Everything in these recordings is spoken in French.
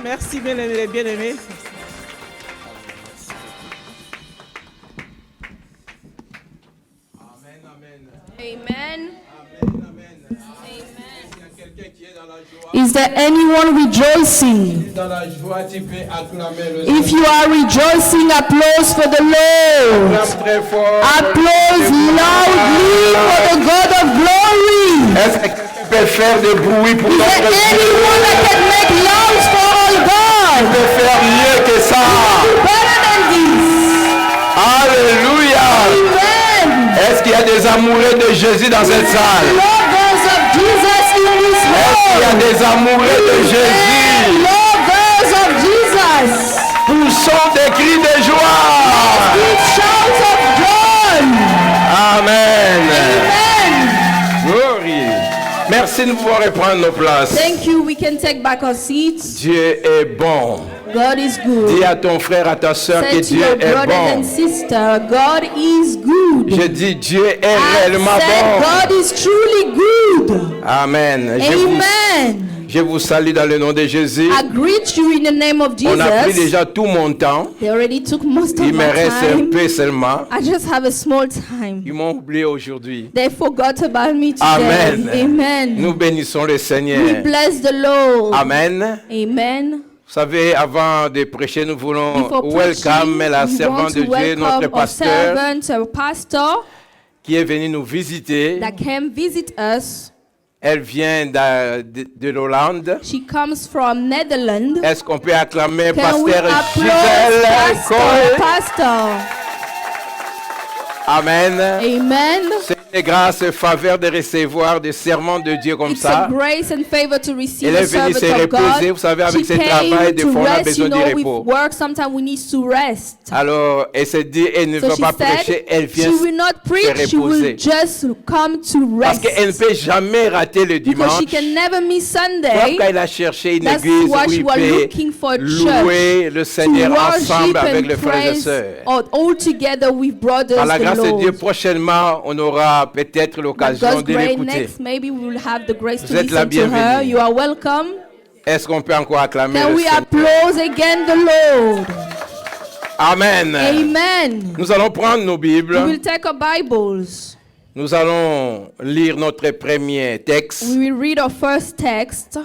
Merci, bien-aimés, bien-aimés. Amen. Is there anyone rejoicing? If you are rejoicing, applause for the Lord. Applause loudly for the God of glory. Est-ce que tu peux faire des bruits pour Is there anyone that can make loud for all God? Tu peux faire mieux que ça. Better than this. Alléluia. Amen. Est-ce qu'il y a des amoureux de Jésus dans cette salle? Lovers of Jesus in this Est-ce qu'il y a world. des amoureux de Jésus? Lovers of Jesus. Poussons des cris de joie. With shouts of joy. Amen. Amen. Glory. Merci de pouvoir reprendre nos places. Thank you. We can take back our seats. Dieu est bon. God is good. Dis à ton frère, à ta soeur que Say to Dieu your est brothers bon. and sisters, God is good. Je dis Dieu est I réellement said bon. God is truly good. Amen. Amen. Je vous salue dans le nom de Jésus. I greet you in the name of On a pris Jesus. déjà tout mon temps. They already took most of Il me my reste un time. peu seulement. I just have a small time. Ils m'ont oublié aujourd'hui. They forgot about me today. Amen. Amen. Nous bénissons le We Seigneur. bless the Lord. Amen. Amen. Vous savez, avant de prêcher, nous voulons Before welcome preaching, la we want servante to de Dieu, welcome notre our pasteur, servant, our pastor qui est venu nous visiter. that came visit us. Elle vient de l'Hollande. She comes from Netherlands. Est-ce qu'on peut acclamer Can we Pasteur applaud Gisèle Coy? Pastor? Amen. Amen. C'est une grâce et faveur de recevoir des serments de Dieu comme It's ça. a grace and favor to receive Elle a est venue servant se of reposer. God. Vous savez, avec She ce travail, came des to fois, on a rest. besoin You du know, with repos. work, sometimes we need to rest. Alors, elle s'est dit, elle ne So va she pas said prêcher, elle vient she will not preach, she will reposer. just come to Parce rest. qu'elle ne peut jamais rater le Because she dimanche. can never miss Sunday. Pourquoi elle a cherché une That's église why où she il was peut looking for a louer le to Seigneur ensemble worship avec les and frères et praise sœurs. all together with brothers Par la grâce the de Dieu, Lord. prochainement, on aura peut-être By l'occasion God's de grace, l'écouter. next maybe we will have the grace to Vous êtes la listen to her. bienvenue. You are welcome. Est-ce qu'on peut encore acclamer Can le we Seigneur? applause again the Lord? Amen. Amen. Nous allons prendre nos Bibles. We will take our Bibles. Nous allons lire notre premier texte. We will read our first text.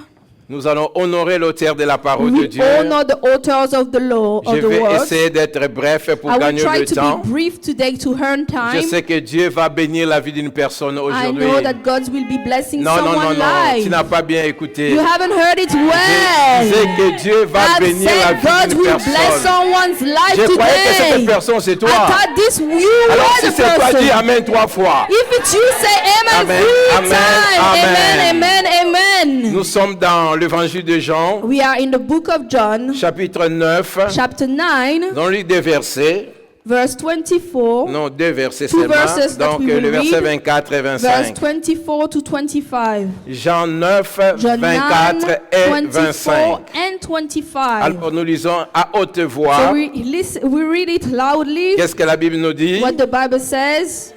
Nous allons honorer l'auteur de la parole de We Dieu. honor the authors of the law Je of the vais word. essayer d'être bref pour I will gagner try le to temps. be brief today to earn Je time. sais que Dieu va bénir la vie d'une personne I aujourd'hui. know that God will be blessing Non, non, non, someone's non, tu life. n'as pas bien écouté. You haven't heard it Je well. sais que Dieu va I bénir la said vie God d'une will bless personne. someone's life Je croyais que cette today. personne, c'est I toi. thought this you Alors were si the c'est toi, dis person. Amen 3 fois. If it's you, say amen Amen, 3 amen, times. amen. Amen, amen, amen. Nous sommes dans l'évangile de Jean, We are in the book of John, chapitre 9. chapter 9, Dans les deux versets, verse 24, non, deux versets Two seulement. verses that Donc we will le verset read. 24 et verse 25. 24 to 25. Jean 9, John 24 9, et 24 25. and 25. Alors nous lisons à haute voix. So we read it loudly. Qu'est-ce que la Bible nous dit? What the Bible says.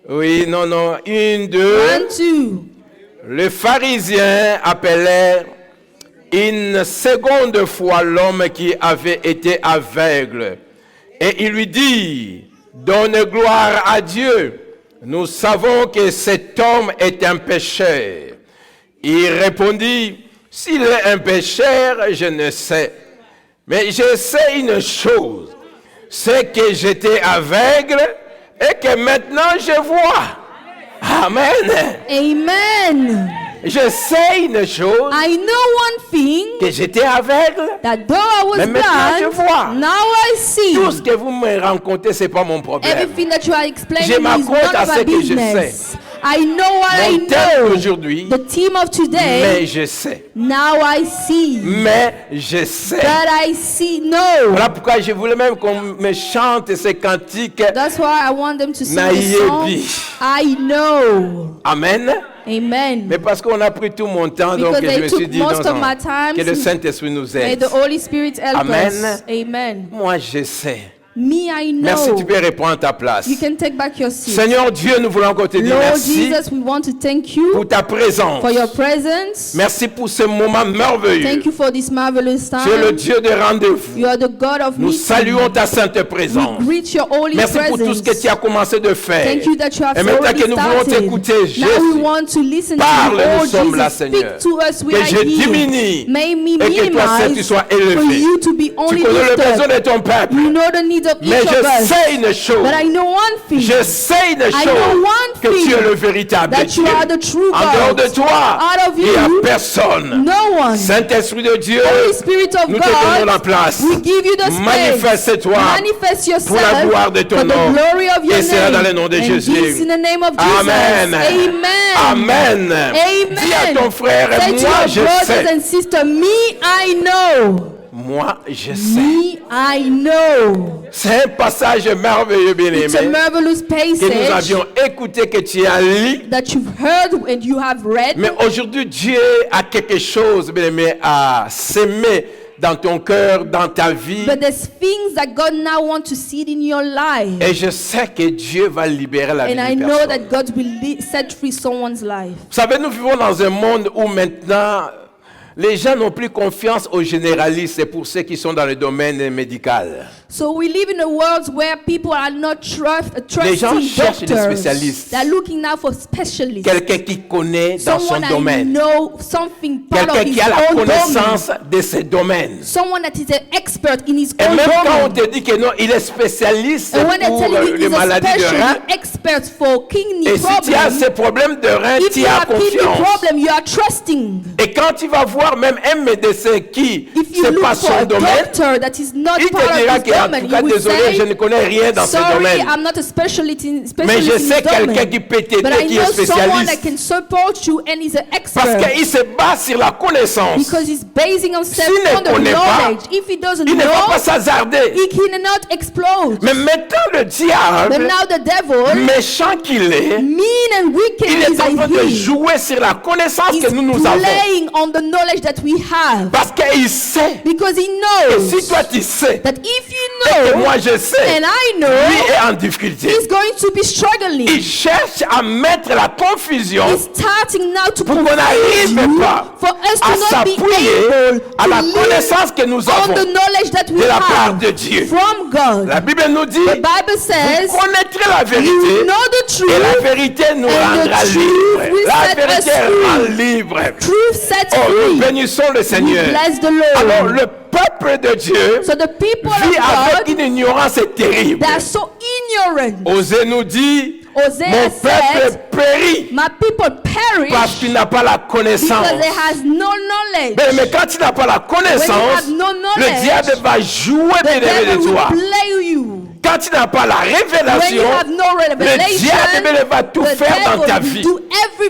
Oui, non, non. 1, 2. 1, 2. Le pharisien appelait une seconde fois l'homme qui avait été aveugle. Et il lui dit, donne gloire à Dieu. Nous savons que cet homme est un pécheur. Il répondit, s'il est un pécheur, je ne sais. Mais je sais une chose, c'est que j'étais aveugle et que maintenant je vois. Amen. Amen. Je sais une chose, I know one thing, que j'étais aveugle. that though I was Mais maintenant, je vois. blind, now I see. Tout ce que vous me racontez, ce n'est pas mon problème. Everything that you are explaining Je is m'accorde none à of ce my que je business. I I know what I Mon thème know. d'aujourd'hui, The theme of today, mais je sais. now I see. Mais je sais. But I see, no. Voilà pourquoi je voulais même qu'on me chante ces cantiques. That's why I want them to sing the Naïebi. song, I know. Amen. Amen. Mais parce qu'on a pris tout mon temps, donc Because je they me took suis dit, most non, of non, my time. que le Saint-Esprit nous May aide. the Holy Spirit help Amen. us. Amen. Moi, je sais. Me, I know. Merci, tu peux reprendre ta place. You can take back your seat. Seigneur Dieu, nous voulons encore te dire Lord merci Jesus, we want to thank you pour ta présence. for your presence. Merci pour ce moment merveilleux. Thank you for this marvelous Tu es le time. Dieu de rendez-vous. You are the God of Nous meeting. saluons ta sainte présence. We greet your holy Merci pour tout ce que presence. tu as commencé de faire. Thank you that you have Et maintenant already que nous voulons started. t'écouter, Now we Jésus, want to listen parle, to you, nous oh sommes là, Jesus. Seigneur. Speak to us, we Que are je here. diminue May me et que toi seul tu minimize sois for élevé. you to be Tu only connais le besoin lifted. de ton peuple. You know the needs of Mais each je of us. sais une chose. But I know one thing. Je sais une I know chose. one Que tu thing, es le véritable that Dieu. you are the true En dehors God. de toi, Out of il n'y a you, personne. No one. Saint-Esprit de Dieu, Holy Spirit of nous te donnons la God, place. we give you the space. Manifeste-toi Manifest yourself pour la gloire de ton for the nom. glory of your Et c'est name. dans le nom de And Jésus. this in the name of Jesus. Amen. Amen. Amen. Amen. Dis à ton frère, Say to moi your je brothers sais. and sisters, me I know. Moi je sais. Me I know. C'est un passage merveilleux, It's a bien-aimé, marvelous que nous passage avions écouté, que tu as lu. that you've heard and you have read. Mais aujourd'hui, Dieu a quelque chose, bien-aimé, à s'aimer dans ton cœur, dans ta vie. But there's things that God now wants to see in your life. Et je sais que Dieu va libérer la vie And I de know personne. that God will set free someone's life. Vous savez, nous vivons dans un monde où maintenant, les gens n'ont plus confiance aux généralistes et pour ceux qui sont dans le domaine médical. So we live in a world where people are not Les gens trusting cherchent des doctors. spécialistes. They're looking now for specialists. Quelqu'un qui connaît dans son Someone that domaine. know something part of Quelqu'un his qui a la own connaissance domain. de ses domaines. Someone that is an expert in his Et own même quand on domain. te dit que non, il est spécialiste And when they pour tell you les he's a maladies de rein, special expert for kidney et si tu as problems, ces problèmes de rein, if tu you as have kidney confiance. problem, you are trusting. Et quand tu vas voir même un médecin qui, If you c'est look pas for son a domaine, doctor that is not il part te dira of his qu'en domain, tout he cas, will désolé, je ne say, connais rien dans ce sorry, domaine. I'm not a specialist in Mais je his sais quelqu'un domain. qui peut t'aider, But I qui est know someone that spécialiste. can support you and is an Parce expert. qu'il se base sur la connaissance. Because he's basing himself S'il ne on the connaît pas, knowledge. If he doesn't Il ne va know, pas s'hasarder. he cannot explode. Mais maintenant, le But diable, now the devil, méchant qu'il est, mean and wicked il est en train as de he jouer sur la connaissance is que nous avons. playing on the knowledge that we have. Parce qu'il sait. Because he Et knows si toi tu sais, that if you et que know, moi je sais, and I lui know, est en difficulté. he's going to be struggling. Il cherche à mettre la confusion He's starting now to pour qu'on confuse n'arrive you, pas for us à to not be s'appuyer able à to la live connaissance que nous on avons the knowledge that we de la part have de Dieu. from God. La Bible nous dit, The Bible says, vous connaîtrez la you vérité know the et la truth, vérité nous and the rendra truth libres. will La set vérité us free. rend libre. truth sets Oh, nous free. bénissons le We Seigneur. bless the Alors, Lord. le peuple de Dieu So the people vit of avec God, une ignorance terrible. they are so ignorant. Osée nous dit, Hosea mon peuple said, périt my people perish parce qu'il n'a pas la connaissance. because they has no knowledge. Mais quand tu n'as pas la connaissance, have no knowledge, le diable va jouer The bien devil de will toi. play you. Quand tu n'as pas la When you révélation, have no le revelation, diable va tout the faire dans ta devil vie. will do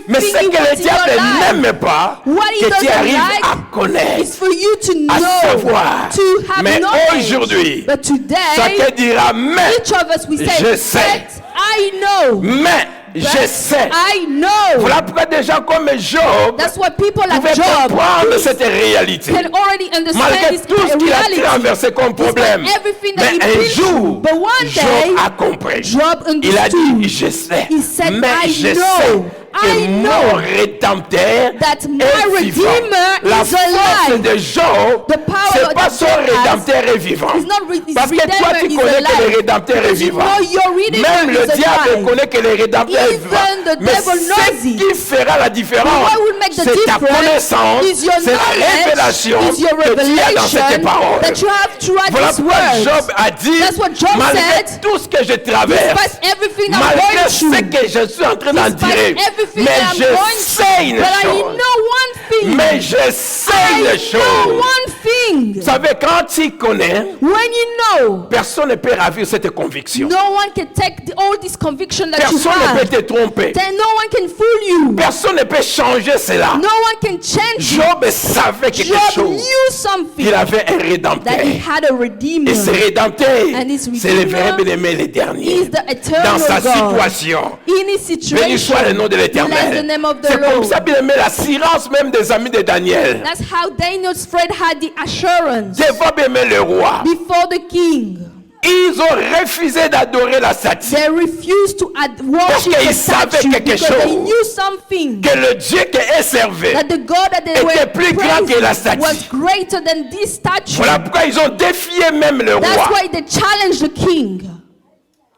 Mais everything ce he que le wants in your diable life. n'aime pas, What he que tu doesn't arrives like à connaître, is for you to à know, savoir. to have Mais knowledge. aujourd'hui, But today, chacun dira, mais each of us, we say, je sais. "But I know. Mais je But sais. I know." Voilà pourquoi des gens comme Job That's what people like pouvaient Job comprendre cette réalité. can already understand Malgré this tout ce qu'il a reality. traversé comme problème. Despite everything that Mais he un been jour, through. But one day, Job a compris. Job Il a understood. dit, je sais. He said, Mais I je know. sais que I mon know rédempteur that my est vivant. Redeemer La is force alive. de Job, The power c'est pas that son Job has rédempteur est vivant. is not his Parce que toi, Redeemer tu is connais que alive. le rédempteur est Because you vivant. know your Redeemer Même le is diable alive. connaît que le rédempteur est Even vivant. the Mais devil knows ce it. qui fera la différence, But what will make the c'est ta difference connaissance, is your c'est la knowledge, révélation is your que tu as dans cette revelation parole. that you have throughout Voilà this pourquoi word. Job a dit, That's what Job malgré said. tout ce que je traverse, Despite everything I'm malgré going ce through, que je suis en train d'en despite dire, everything mais I'm je going sais une but I chose. know one thing. Mais je sais I une know chose. one thing, Vous savez, quand tu connais, when you know, personne ne peut ravir cette conviction. no one can take all this conviction that you Personne ne peut have. te tromper. Then no one can fool you. Personne ne peut changer cela. No one can change you. Job savait quelque Job chose. knew something, Il avait un rédempteur. that he had a redeemer. Et ce rédempteur, And his c'est le redeemer vrai bien-aimé, le dernier. is the eternal Dans sa God. situation. In his Béni situation, soit le nom de bless the l'Éternel. name of the C'est comme Lord. ça, bien-aimé, l'assurance même des amis de Daniel. That's how Daniel's friend had the assurance Devant bien-aimé le roi, before the king. ils ont refusé d'adorer la statue. They refused to worship qu'ils the savaient statue quelque because they chose. knew something, Que le Dieu qu'elle servait. that the God that they était were plus grand que la praising statue. was greater than this statue. Voilà pourquoi ils ont défié même le That's roi. why they challenged the king.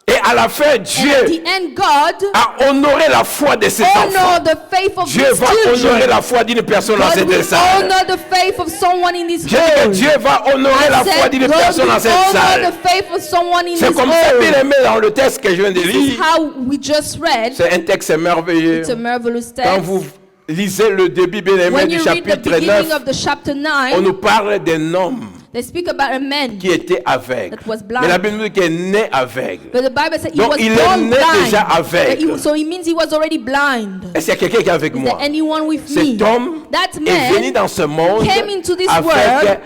Et à la fin, And at Dieu the end, God a honoré la foi de cet enfant. honored the faith of Dieu these va honorer children. la foi d'une personne dans God cette will salle. honor the faith of someone in this Je dis que hall. Dieu va honorer la foi d'une God personne dans will cette honor salle. the faith of someone in C'est this comme ça, bien hall. aimé, dans le texte que je viens de This is lire. how we just read. C'est un texte merveilleux. It's a marvelous Quand text. vous lisez le début, bien aimé, When du you read the chapitre beginning 9, of the chapter on 9, nous parle d'un homme they speak about a man, qui était aveugle. That was blind. Mais la Bible nous dit qu'il est né aveugle. but the Bible says he Donc, was il est born né blind. déjà aveugle. So it means he was already blind. Est-ce qu'il y a quelqu'un qui est avec Is moi? there anyone with me? Cet homme That est venu man dans ce monde came into this avec world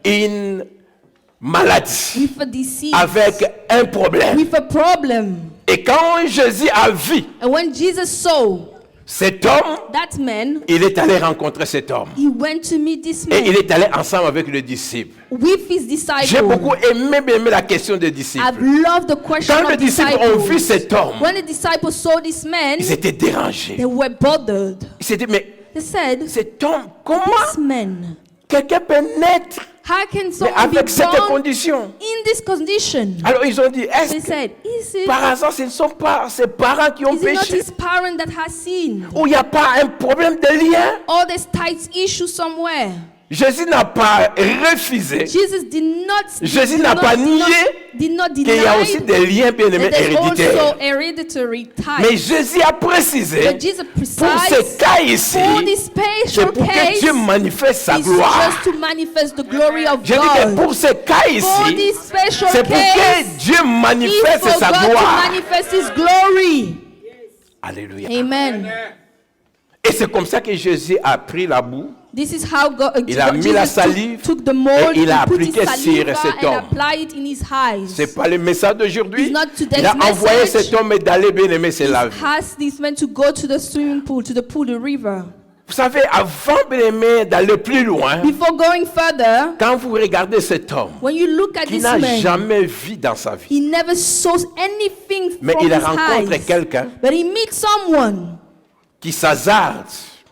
une maladie, with a disease, avec un problème. with a problem. Et quand Jésus a vu And when Jesus saw cet homme, that man, il est allé rencontrer cet homme. he went to meet this Et il man est allé ensemble avec le disciple. with his J'ai beaucoup disciples. aimé la question des disciples. I've loved the question Quand les of disciples ont vu disciples. cet homme, When the disciples saw this man, ils étaient dérangés. they were bothered. Ils s'étaient dit, mais They said, cet homme, comment this man, quelqu'un peut naître how can mais someone be avec cette born condition? in this condition? Alors ils ont dit, est-ce They que said, is it, par hasard ce ne sont pas ses parents qui ont is it not péché? his parent that has sinned? Ou il n'y a pas un problème de lien? Or there's tight issue somewhere? Jésus n'a pas refusé. Jesus did not, Jésus n'a pas nié did not qu'il y a aussi deny des liens bien aimés that there's héréditaires. also hereditary Mais ties. Jésus a précisé, But Jesus pour ce precise cas ici, for this c'est special pour que case Dieu manifeste sa is gloire. just to manifest the glory of Je dis que God. pour ce cas For ici, this special c'est pour que case Dieu is manifeste for sa God to gloire. manifest His glory. Alléluia. Amen. Et c'est comme ça que Jésus a pris la boue. This is how Il a mis la Jesus salive took the mold, et il a he put his appliqué saliva sur cet and homme. applied it in his eyes. C'est pas le message d'aujourd'hui. It's not today's Il a envoyé message. cet homme d'aller bien aimer se laver. Has this man to go to the swimming pool, to the pool, the river. Vous savez, avant bien aimer d'aller plus loin, Before going further, quand vous regardez cet homme when you look at qui this n'a man, jamais vu dans sa vie, he never saw anything mais from il his rencontre eyes. quelqu'un But he meets someone qui s'hasarde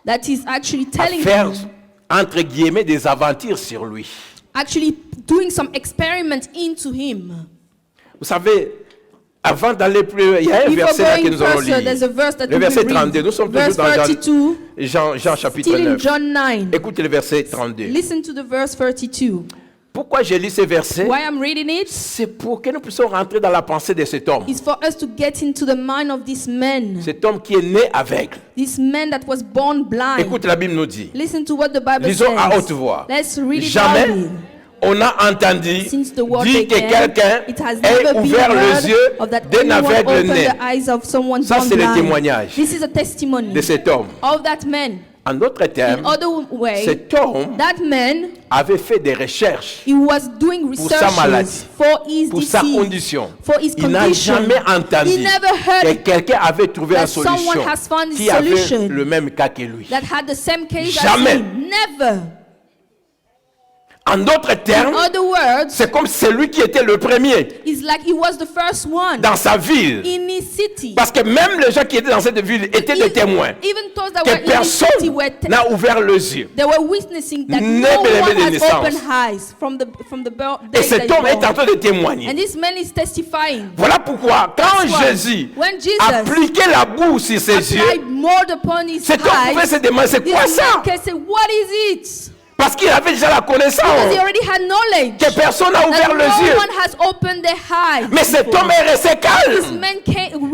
that is actually à telling faire, him, entre guillemets, des aventures sur lui. actually doing some experiment into him. Vous savez, avant d'aller plus loin, il y a un Before verset là que going nous allons further, lire. there's a verse that Le we verset will 32, nous read. sommes toujours Verse dans 32, Jean chapitre still in 9. John 9. Écoutez le verset 32. Listen to the verse 32. Pourquoi j'ai lu ce verset? Why I'm reading it C'est pour que nous puissions rentrer dans la pensée de cet homme. is for us to get into the mind of this man. Cet homme qui est né aveugle. This man that was born blind. Écoute, la Bible nous dit. Listen to what the Bible Lisons à haute says. voix. Let's read it Jamais loudly. on a entendu Since the world dire que began, quelqu'un it has ait never been ouvert les heard yeux of that d'un anyone aveugle opened né. the eyes of someone Ça, born c'est le blind. témoignage This is a testimony de cet homme. of that man. En d'autres In termes, other way, cet homme that man, avait fait des recherches he was doing pour sa maladie, researches for his pour sa disease, condition. for his Il n'a condition. jamais entendu He never que heard quelqu'un avait trouvé that une solution someone has found a qui avait solution le même cas que lui. that had the same case Jamais. as him. Never. En d'autres In termes, other words, c'est comme celui qui était le premier it's like he was the first one dans sa ville. in his city. Parce que même les gens qui étaient dans cette ville étaient des témoins Even those that were que in his city personne were n'a ouvert les yeux. they were witnessing that Né no bel et one bien de has naissance. opened eyes from the Et day cet that homme he est en born. train de témoigner. And this man is testifying. Voilà pourquoi, quand That's why, Jésus when Jesus appliquait la boue sur ses yeux, applied more upon his cet homme pouvait eyes, se demander c'est this quoi man ça? can say, what is it? Parce qu'il avait déjà la Because connaissance he already had knowledge que personne n'a that ouvert les no yeux. one has opened their eyes. Mais cet before. homme est resté This calme. man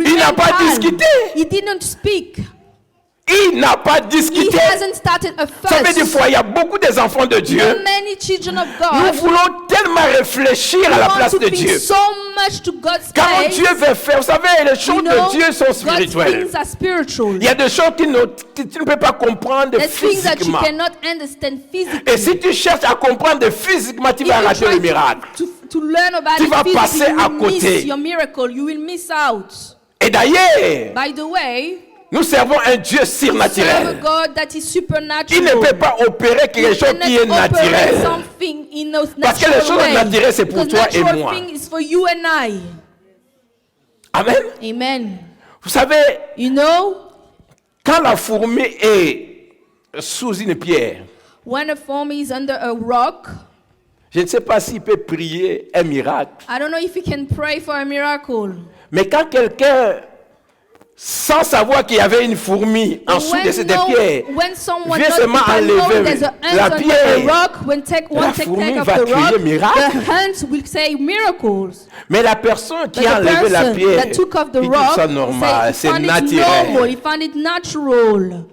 Il n'a pas discuté. He didn't speak. Il n'a pas He discuté. hasn't started a Ça veut dire fuss. qu'il y a beaucoup des enfants de Dieu. There are many children of Nous God voulons tellement réfléchir à la want place to de think Dieu. so much to God's Quand place. Dieu veut faire, vous savez, les choses You know, de Dieu sont God's spirituelles. things are spiritual. Il y a des choses que tu ne peux pas comprendre There's things that you physiquement. cannot understand physically. Et si tu cherches à comprendre physiquement, tu If vas you rater try le miracle. to learn about Tu it vas physically, passer you à will miss côté. your miracle. You will miss out. Et d'ailleurs, By the way, nous servons un Dieu we serve a surnaturel. God that is supernatural. Il ne peut pas opérer quelque chose qui est cannot operate naturel. something in a Parce que les natural choses way. naturelles, c'est pour Because toi et natural moi. thing is for you and I. Amen. Amen. Vous savez, You know, quand la fourmi est sous une pierre, when a form is under a rock, je ne sais pas s'il peut prier un miracle. I don't know if you can pray for a miracle. Mais quand quelqu'un, sans savoir qu'il y avait une fourmi en dessous de cette pierre, when someone vient not seulement even knowing enlever there's an la ant under pierre, a rock, when one take fourmi of va the crier rock, miracle. the ants will say miracles. mais la personne qui But a the enlevé la person pierre, that took off the il dit rock ça normal, say c'est he found it normal, naturel. he found it natural.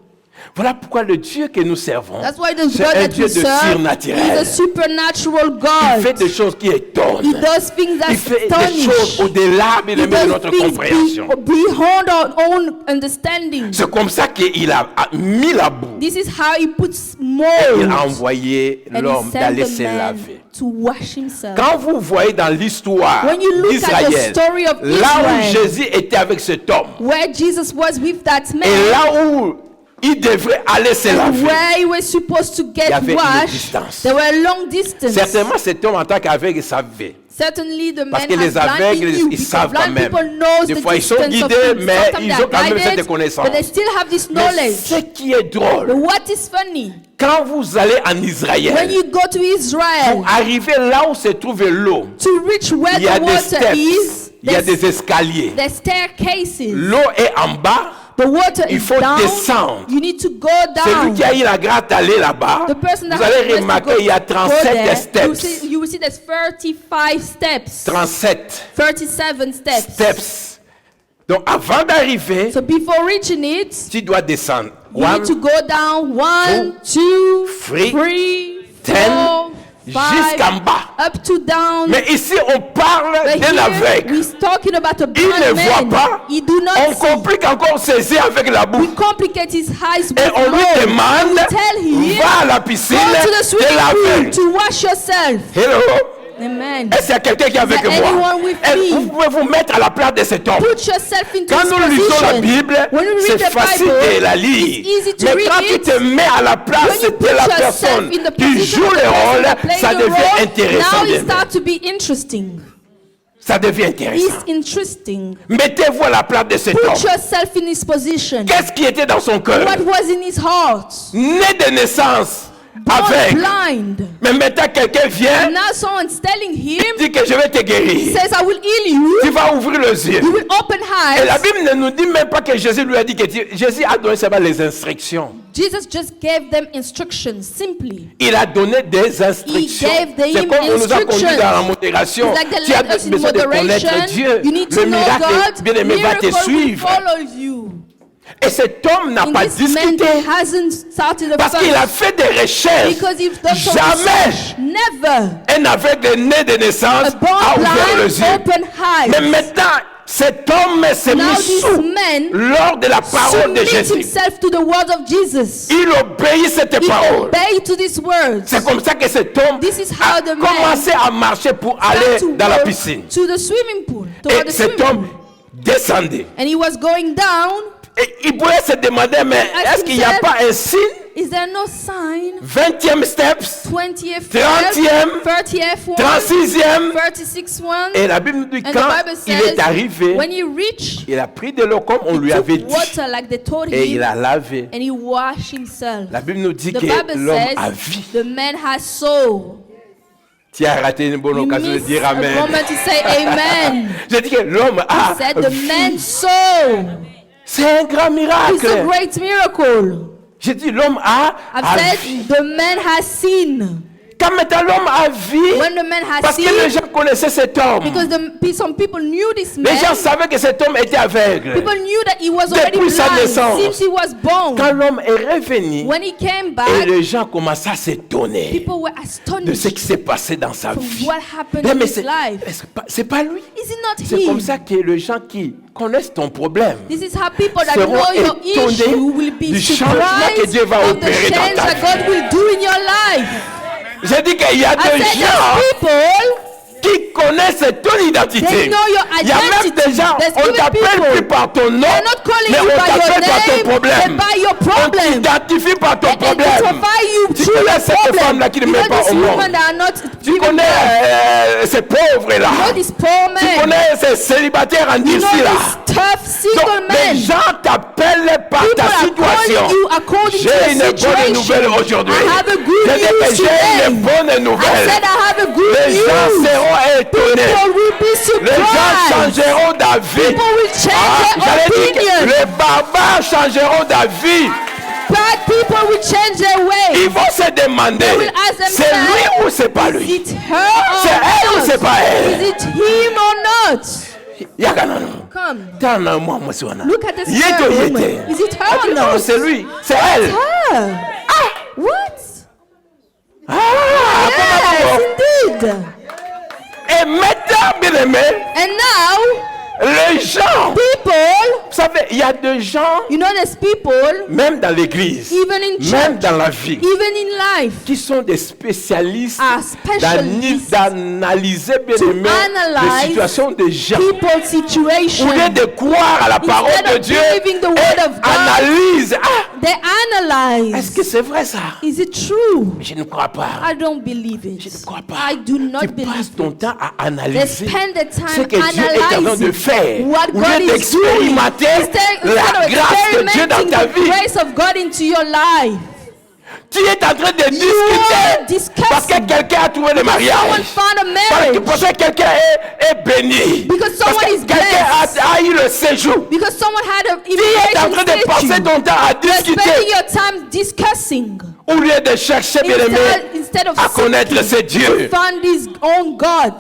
Voilà pourquoi le Dieu que nous servons, That's why the c'est God un that Dieu we de serve is a surnaturel. supernatural Il fait God. des choses qui étonnent. He does things that Il fait des choses astonish. au-delà bien He aimé, de does notre things compréhension. beyond our own understanding. C'est comme ça qu'il a mis la boue. This is how he puts Et il a mold envoyé and l'homme he sent d'aller the se man laver. to wash himself. Quand vous voyez dans l'histoire When you look at the d'Israël, story of là où Israel, Jésus était avec cet homme, Where Jesus was with that et man, là où il devrait aller se and laver, where he was supposed to Il y get avait une washed, distance. there were long distance. certainement cet homme en tant qu'aveugle savait. Certainly the Parce man que has les blind aveugles, in you, ils because savent quand blind même. people knows Des the fois, ils sont distance of guidés, things. mais Sometimes ils they are ont quand même guided, cette connaissance. but they still have this Mais knowledge. ce qui est But drôle, what is funny, quand vous allez en when Israël, you go to Israel, pour arriver là où se trouve l'eau, to reach where il y a the des water steps, is, il y a there's des escaliers. the staircases. L'eau est en bas, The water il is faut down. descendre. You need to go celui down. qui a eu la grâce d'aller là-bas, The person that vous has allez the remarquer grace to il y a go 37 there, steps. you will see there's 35 steps. 37 37 steps. steps. Donc avant d'arriver, So before reaching it, tu dois descendre. you need to go down 1, 2, 3, 3, 4, 5, jusqu'en bas. up to down. Mais ici, on parle But d'un here, aveugle. we're talking about a Il ne blind voit man. pas. He do not On see. complique encore saisir avec la We boue. complicate his eyes with Et on lui blood. demande, Tell him, va à la piscine go to the de swimming laver. pool to wash yourself. Hello? Amen. Est-ce qu'il y a quelqu'un qui est avec there moi? anyone with Et me? vous pouvez vous mettre à la place de cet homme. Put yourself into Quand his nous lisons la position. Bible, When you read c'est the facile Bible, de la lire. it's easy to Mais read quand tu it. te mets à la place When you de put la yourself personne in the qui position joue of the le person rôle, that plays ça the devient role, intéressant. now it bien-aimé. starts to be interesting. Ça devient intéressant. It's interesting. Mettez-vous à la place de cet Put homme. yourself in his position. Qu'est-ce qui était dans son cœur? What was in his heart? Né de naissance, Born avec. blind. Mais maintenant, quelqu'un vient, Now someone's telling him, dit que je vais te guérir. says, I will heal you. Tu vas ouvrir les yeux. You will open Et la eyes. Bible ne nous dit même pas que Jésus lui a dit que Jésus a donné seulement les instructions. Jesus just gave them instructions, simply. Il a donné des instructions. He gave C'est them comme on nous a conduit instructions. dans la modération. It's like the Tu as led us in besoin de connaître moderation. Dieu. You need to Le know miracle, God. bien aimé, va te Miracle will suivre. follow you. Et cet homme n'a And pas this man discuté. hasn't started a Parce qu'il a fuss fait des recherches. because he's done some Jamais research. Never. un aveugle né de naissance A born a ouvert blind, les yeux. open Mais eyes. maintenant, cet homme s'est Now mis this sous man lors de la parole de submit Jésus. himself to the word of Jesus. Il obéit cette He parole. obeyed to these words. C'est comme ça que cet homme This is how a the man commencé à marcher pour aller to dans la go piscine. to the swimming pool. Toward Et the cet swimming homme pool. descendait. And he was going down. Et il pouvait se demander, mais Ask est-ce qu'il n'y a himself, pas un signe? Is there no sign? 20e steps, 20th 30e, 30th one, 36e. 36th one. Et la Bible nous dit And the quand Bible il says, est arrivé, when he reached, il a pris de l'eau comme on lui he avait took dit. water like they told Et him, il a lavé. and he washed himself. La Bible nous dit The que Bible l'homme a says vu. the man has soul. Tu as raté une bonne You occasion de missed dire a Amen. moment to say amen. Je dis que l'homme a He said the vu. man's soul. C'est un grand It's miracle. a great miracle. Je dis l'homme a I've vu. said the man has seen. Quand Quand maintenant l'homme a vu, when the man has parce que les seen, gens connaissaient cet homme, because some people knew this les gens man, savaient que cet homme était aveugle. people knew that he was already Depuis sa blind naissance. since he was born. Quand l'homme est revenu, When he came et back, les gens commençaient à s'étonner people were de ce astonished qui s'est passé dans sa from vie. what happened Mais in his c'est life. c'est pas lui. Is it not C'est comme him? ça que les gens qui connaissent ton problème This is how people that seront know your étonnés issue will be du changement que surprised Dieu va of the opérer dans change ta that vie. God will do in your life. J'ai dit qu'il y a I des said gens there's people, qui connaissent ton identité. they know your Il y a même identity. des gens, There's on even t'appelle people, plus par ton nom, they're not calling mais you on by your t'appelle par ton name, problème. but by your On problem. t'identifie par ton They problème. identify you Tu through connais your cette problem. femme-là qui ne You met know pas this au monde. woman that are not Tu giving connais birth. ces pauvres-là. You know this poor Tu man. connais ces célibataires en You know là. this tough single Donc, les man. gens t'appellent par People ta are situation. calling you according to J'ai your une bonne situation. nouvelle aujourd'hui. I have a good J'ai dit que news j'ai today. une bonne I nouvelle. said I have a good Les gens news. seront étonnés. People will be Les gens surprised. changeront d'avis. People will change J'allais their dire que opinion. les barbares changeront d'avis. Bad people will change their way. Ils vont se demander, They will ask c'est themselves, lui ou c'est pas is lui? it her or C'est elle ou c'est not? pas elle? Is it him or not? Yaganano. Come. Tana moi moi swana. Look at this Yeto girl, yete. woman. Is it her Ah, or tu not? non, c'est lui, c'est elle. Her. What? Ah, comment Yes, indeed. Et maintenant, bien aimé, And now, les gens, people, vous savez, il y a des gens, you know, there's people, même dans l'église, even in même church, dans la vie, even in life, qui sont des spécialistes are specialists d'analyser, bien aimé, les analyze situations des gens. people's situation. Au lieu de croire à la parole Instead de of Dieu, believing the word et of God, analyse. Ah, They est-ce analyze. que c'est vrai ça? Is it true? Je ne crois pas. I don't believe Je it. ne crois pas. I do not Tu believe passes ton it. temps à They analyser spend the ce time que Dieu est en train de analyzing faire. what Au God lieu is doing. d'expérimenter Instead la of grâce de Dieu dans experimenting ta the vie, grace of God into your life. tu es en train de are discuter discussing parce que quelqu'un a trouvé le Someone mariage. found a Parce marriage. que quelqu'un est béni. Because Parce someone que is quelqu'un blessed. a eu le séjour. Because someone had an Tu es en train de passer immigration ton temps à You're spending discuter your time discussing au lieu de chercher, bien aimé, instead of à connaître ce seeking Dieu. to find his own God.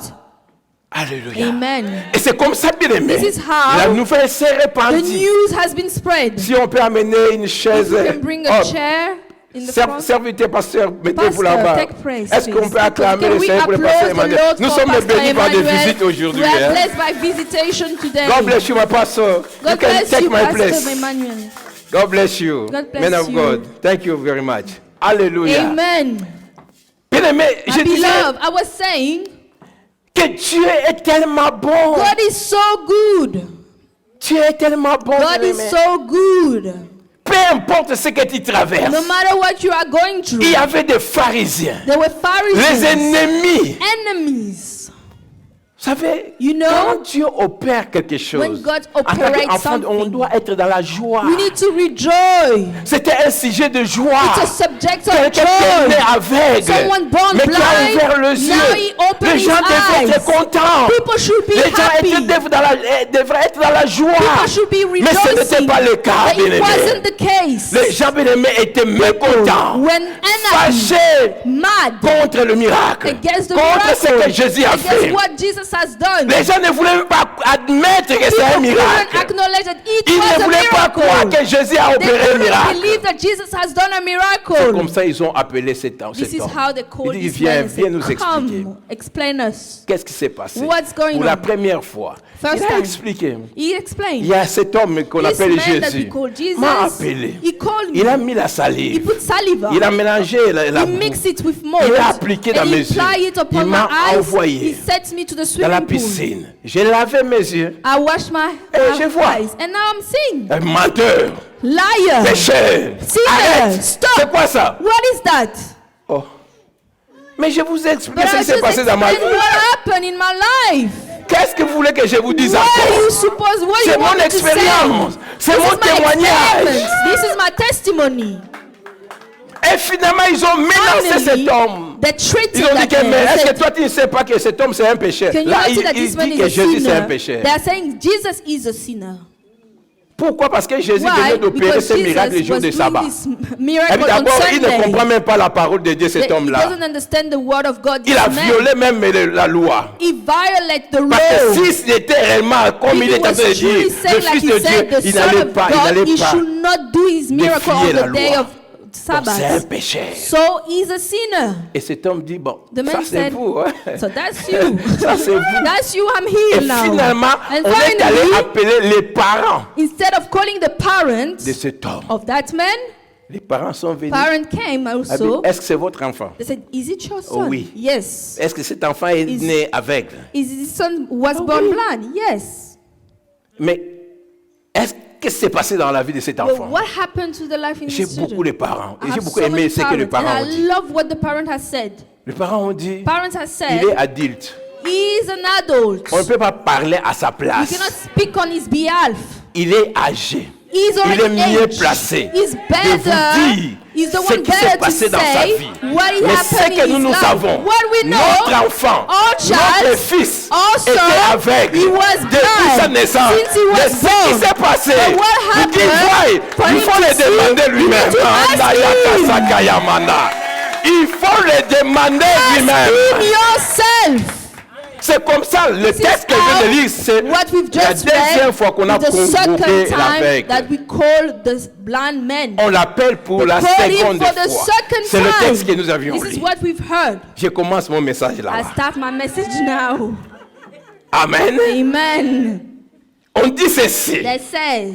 Alléluia. Amen. Et c'est comme ça, bien aimé. This is how La nouvelle s'est The répandue. news has been spread. Si on peut amener une chaise. You can bring a Oh, chair in the front. serviteur, pasteur, mettez-vous Pastor, là-bas. take praise, Est-ce qu'on please. peut acclamer Can le we Seigneur pour le pasteur applaud the Emmanuel? Lord Nous for sommes Pastor bénis par des Emmanuel? visites aujourd'hui. We are Hein? blessed by visitation today. God bless you, my pastor. You God can bless take you, my Pastor place. Emmanuel. God bless you. God bless Man of you. God. Thank you very much. Alléluia. Amen. Bien aimé, je My disais beloved, I was saying, que Dieu est tellement bon. God is so good. Dieu est tellement bon. God bien is aimé. so good. Peu importe ce que tu traverses. No matter what you are going through, Il y avait des pharisiens. there were Les Pharisees, ennemis. enemies. Vous savez, You know, quand Dieu opère quelque chose, when God en tant operates qu'enfant, on something, doit être dans la joie. we need to rejoice. C'était un sujet de joie. It's a subject of Quelqu'un qui est né joy. aveugle, Someone born mais qui a blind, ouvert les now yeux. he opened Les gens his devraient eyes. être contents. People should be Les gens happy. devraient être dans la joie. People should be Mais ce n'était rejoicing. pas le cas, But it bien-aimés. wasn't the case. Les gens bien-aimés étaient mécontents, When enemy, fâchés mad contre le miracle, against the contre ce que miracle, Jésus a fait. against what Jesus has done, Les gens ne voulaient même pas admettre que c'est un people miracle. couldn't acknowledge that it Ils ne was a voulaient pas croire miracle. que Jésus a They opéré un couldn't miracle. believe that Jesus has done a C'est miracle. comme ça ils ont appelé cet homme. This is how they call Il dit, this viens, man. viens nous expliquer. Come, explain us. Qu'est-ce qui s'est passé? What's going Pour la on? première fois, First il a time. expliqué. He Il explained. y a cet homme qu'on This appelle man that we Jésus. call Jesus, M'a appelé. he called me. Il a mis la He salive. put saliva. Il a mélangé la He boue. mixed it with mold. Il a appliqué dans And mes he yeux. applied it upon Il my m'a eyes. envoyé He sent me to the dans la swimming pool. piscine. J'ai lavé mes yeux. I washed my Et je vois. eyes. And now I'm seeing. Un menteur, Liar. pécheur. Sinner. Arrête. Stop. C'est quoi ça? What is that? Oh. Mais je vous ai expliqué But ce I qui s'est just passé dans ma vie. explained what happened in my life. Qu'est-ce que vous voulez que je vous dise What encore? you suppose? What C'est you want mon me to say? expérience. C'est This mon is my témoignage. experience. This is my testimony. Et finalement, ils ont menacé cet Finally, homme. they treated Ils ont dit that que, mais man. est-ce They que toi tu ne sais pas que cet homme c'est un pécheur? Can you Là, not see that il this man dit is que a Jésus c'est un sinner? pécheur. They are saying Jesus is a sinner. Pourquoi? Parce que Jésus Why? venait d'opérer Because ce miracle le Jesus jour was de doing sabbat. this Et miracle puis on d'abord, il ne Sunday. comprend même pas la parole de Dieu, cet He homme-là. doesn't understand the word of God. Il This a man, violé même la loi. he violated the Parce que law. s'il était réellement, comme il If he est en train de was dire, truly le saying like Fils he de said, Dieu, the il Son n'allait of pas, God, he should not do his miracle on défier la the day loi. of Donc c'est un Sabbath. péché. So he's a sinner. Et cet homme dit, bon, The ça man c'est said, vous. Hein? so that's you. Ça c'est vous. That's you, I'm Et here now. finalement, And on est allé finally, appeler les parents instead of calling the parents de cet homme. of that man, Les parents sont venus. parent came A dit, also. est-ce que c'est votre enfant? They said, is it your son? Oui. Yes. Est-ce que cet enfant est Is- né aveugle? Is his son was born oui. blind? Yes. Mais qu'est-ce qui s'est passé dans la vie de cet But enfant? what happened to the life in J'ai his beaucoup children? de parents. Et I j'ai have beaucoup so aimé many ce que les parents, parents ont and I dit. love what the parent has said. Les parents ont dit, Parents has said, il est adulte. he is an adult. On ne peut pas parler à sa You place. cannot speak on his behalf. Il est âgé. He's Il already est mieux aged. placé He's de better. vous dire He's the ce one qui s'est better to passé dans sa say vie. what Mais ce happened que in nous his nous life. savons, What we know, notre enfant, our child, notre fils our son, était aveugle he was depuis sa blind naissance. since he was Mais ce qui born. s'est passé, But what il dit, happened, for il him faut to le see, demander you lui-même. need to ask him. Il faut le demander Ask lui-même. him yourself. C'est comme ça, le This texte que is je viens de how lire, c'est what we've la just deuxième read fois qu'on a is the convoqué second time l'aveugle. that we call the blind man. On l'appelle pour We la call him seconde for the fois. second C'est le texte que time. nous avions This is lu. what we've heard. Je commence mon message I là. start my message now. Amen. Amen. On dit ceci. They say,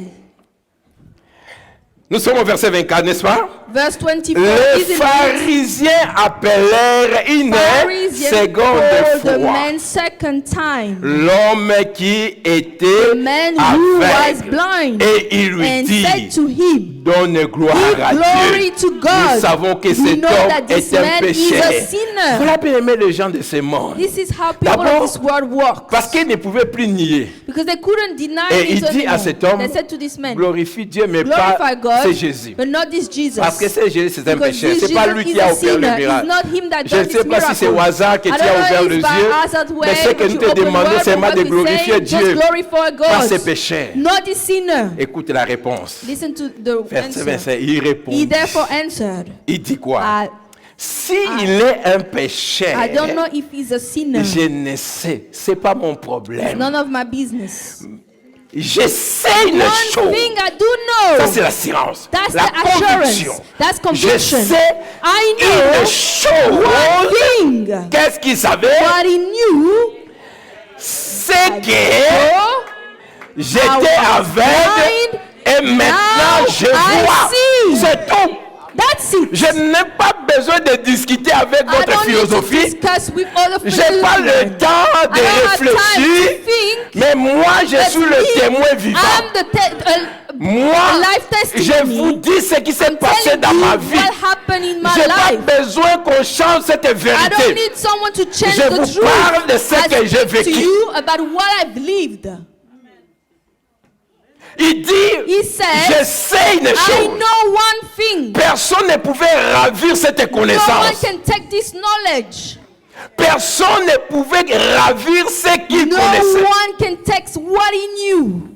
Nous sommes au verset 24, n'est-ce pas? verse 24. Les isn't it? pharisiens appelèrent une Pharisees seconde called the fois man second time. l'homme qui était The man who was aveugle. blind. Et il lui And dit, said to him, donne gloire give à glory Dieu. to God. Nous savons que We cet know homme that this est un man is a pécheur. sinner. Voilà bien aimé les gens de ce monde. This is how people D'abord, of this world work. Parce qu'ils ne pouvaient plus nier. Because they couldn't deny Et it il dit à anymore. cet homme, They said to this man, glorifie Dieu, mais glorify pas God, c'est Jésus. but not this Jesus. Parce que c'est Jésus, c'est un Because pécheur. this C'est pas lui Jesus qui is a a opéré le sinner. miracle. It's not him that Je ne done sais this pas si c'est au miracle. hasard que I tu don't as know ouvert if les by yeux, hazard way mais ce que that nous you te open demandons, word, c'est but vraiment what de we glorifier say, Dieu, just glorify pas God, ses péchés. not the sinner. Écoute la réponse. Listen to the Verset answer. 25, il répond. He therefore answered, Il dit quoi? I S'il est un pécheur, don't know if he's a sinner. je ne sais. C'est pas mon It's problème. none of my business. Je sais une One chose. thing I do Ça, know, c'est l'assurance. that's La the conviction. assurance. That's Je conviction. sais I une know one chose. thing. Qu'est-ce qu'il savait? What he knew, C'est que oh, j'étais I was aveugle et maintenant now je I vois. see. C'est tout. that's it. Je n'ai pas besoin de discuter avec I votre don't need to philosophie. discuss with other J'ai pas le people. temps de I don't have time to réfléchir. think. Mais moi, je But suis me, le témoin vivant. I'm the Moi, life je testimony. vous dis ce qui s'est I'm passé telling dans you ma vie. what happened in my J'ai pas life. besoin qu'on change cette I don't vérité. need someone to change Je the vous truth. parle de ce I que j'ai speak to vécu. you about what I've lived. Il dit, He said, je sais une I chose. know one thing. Personne ne pouvait ravir cette No one connaissance. can take this knowledge. Personne ne pouvait ravir ce qu'il No connaissait. one can take what he knew.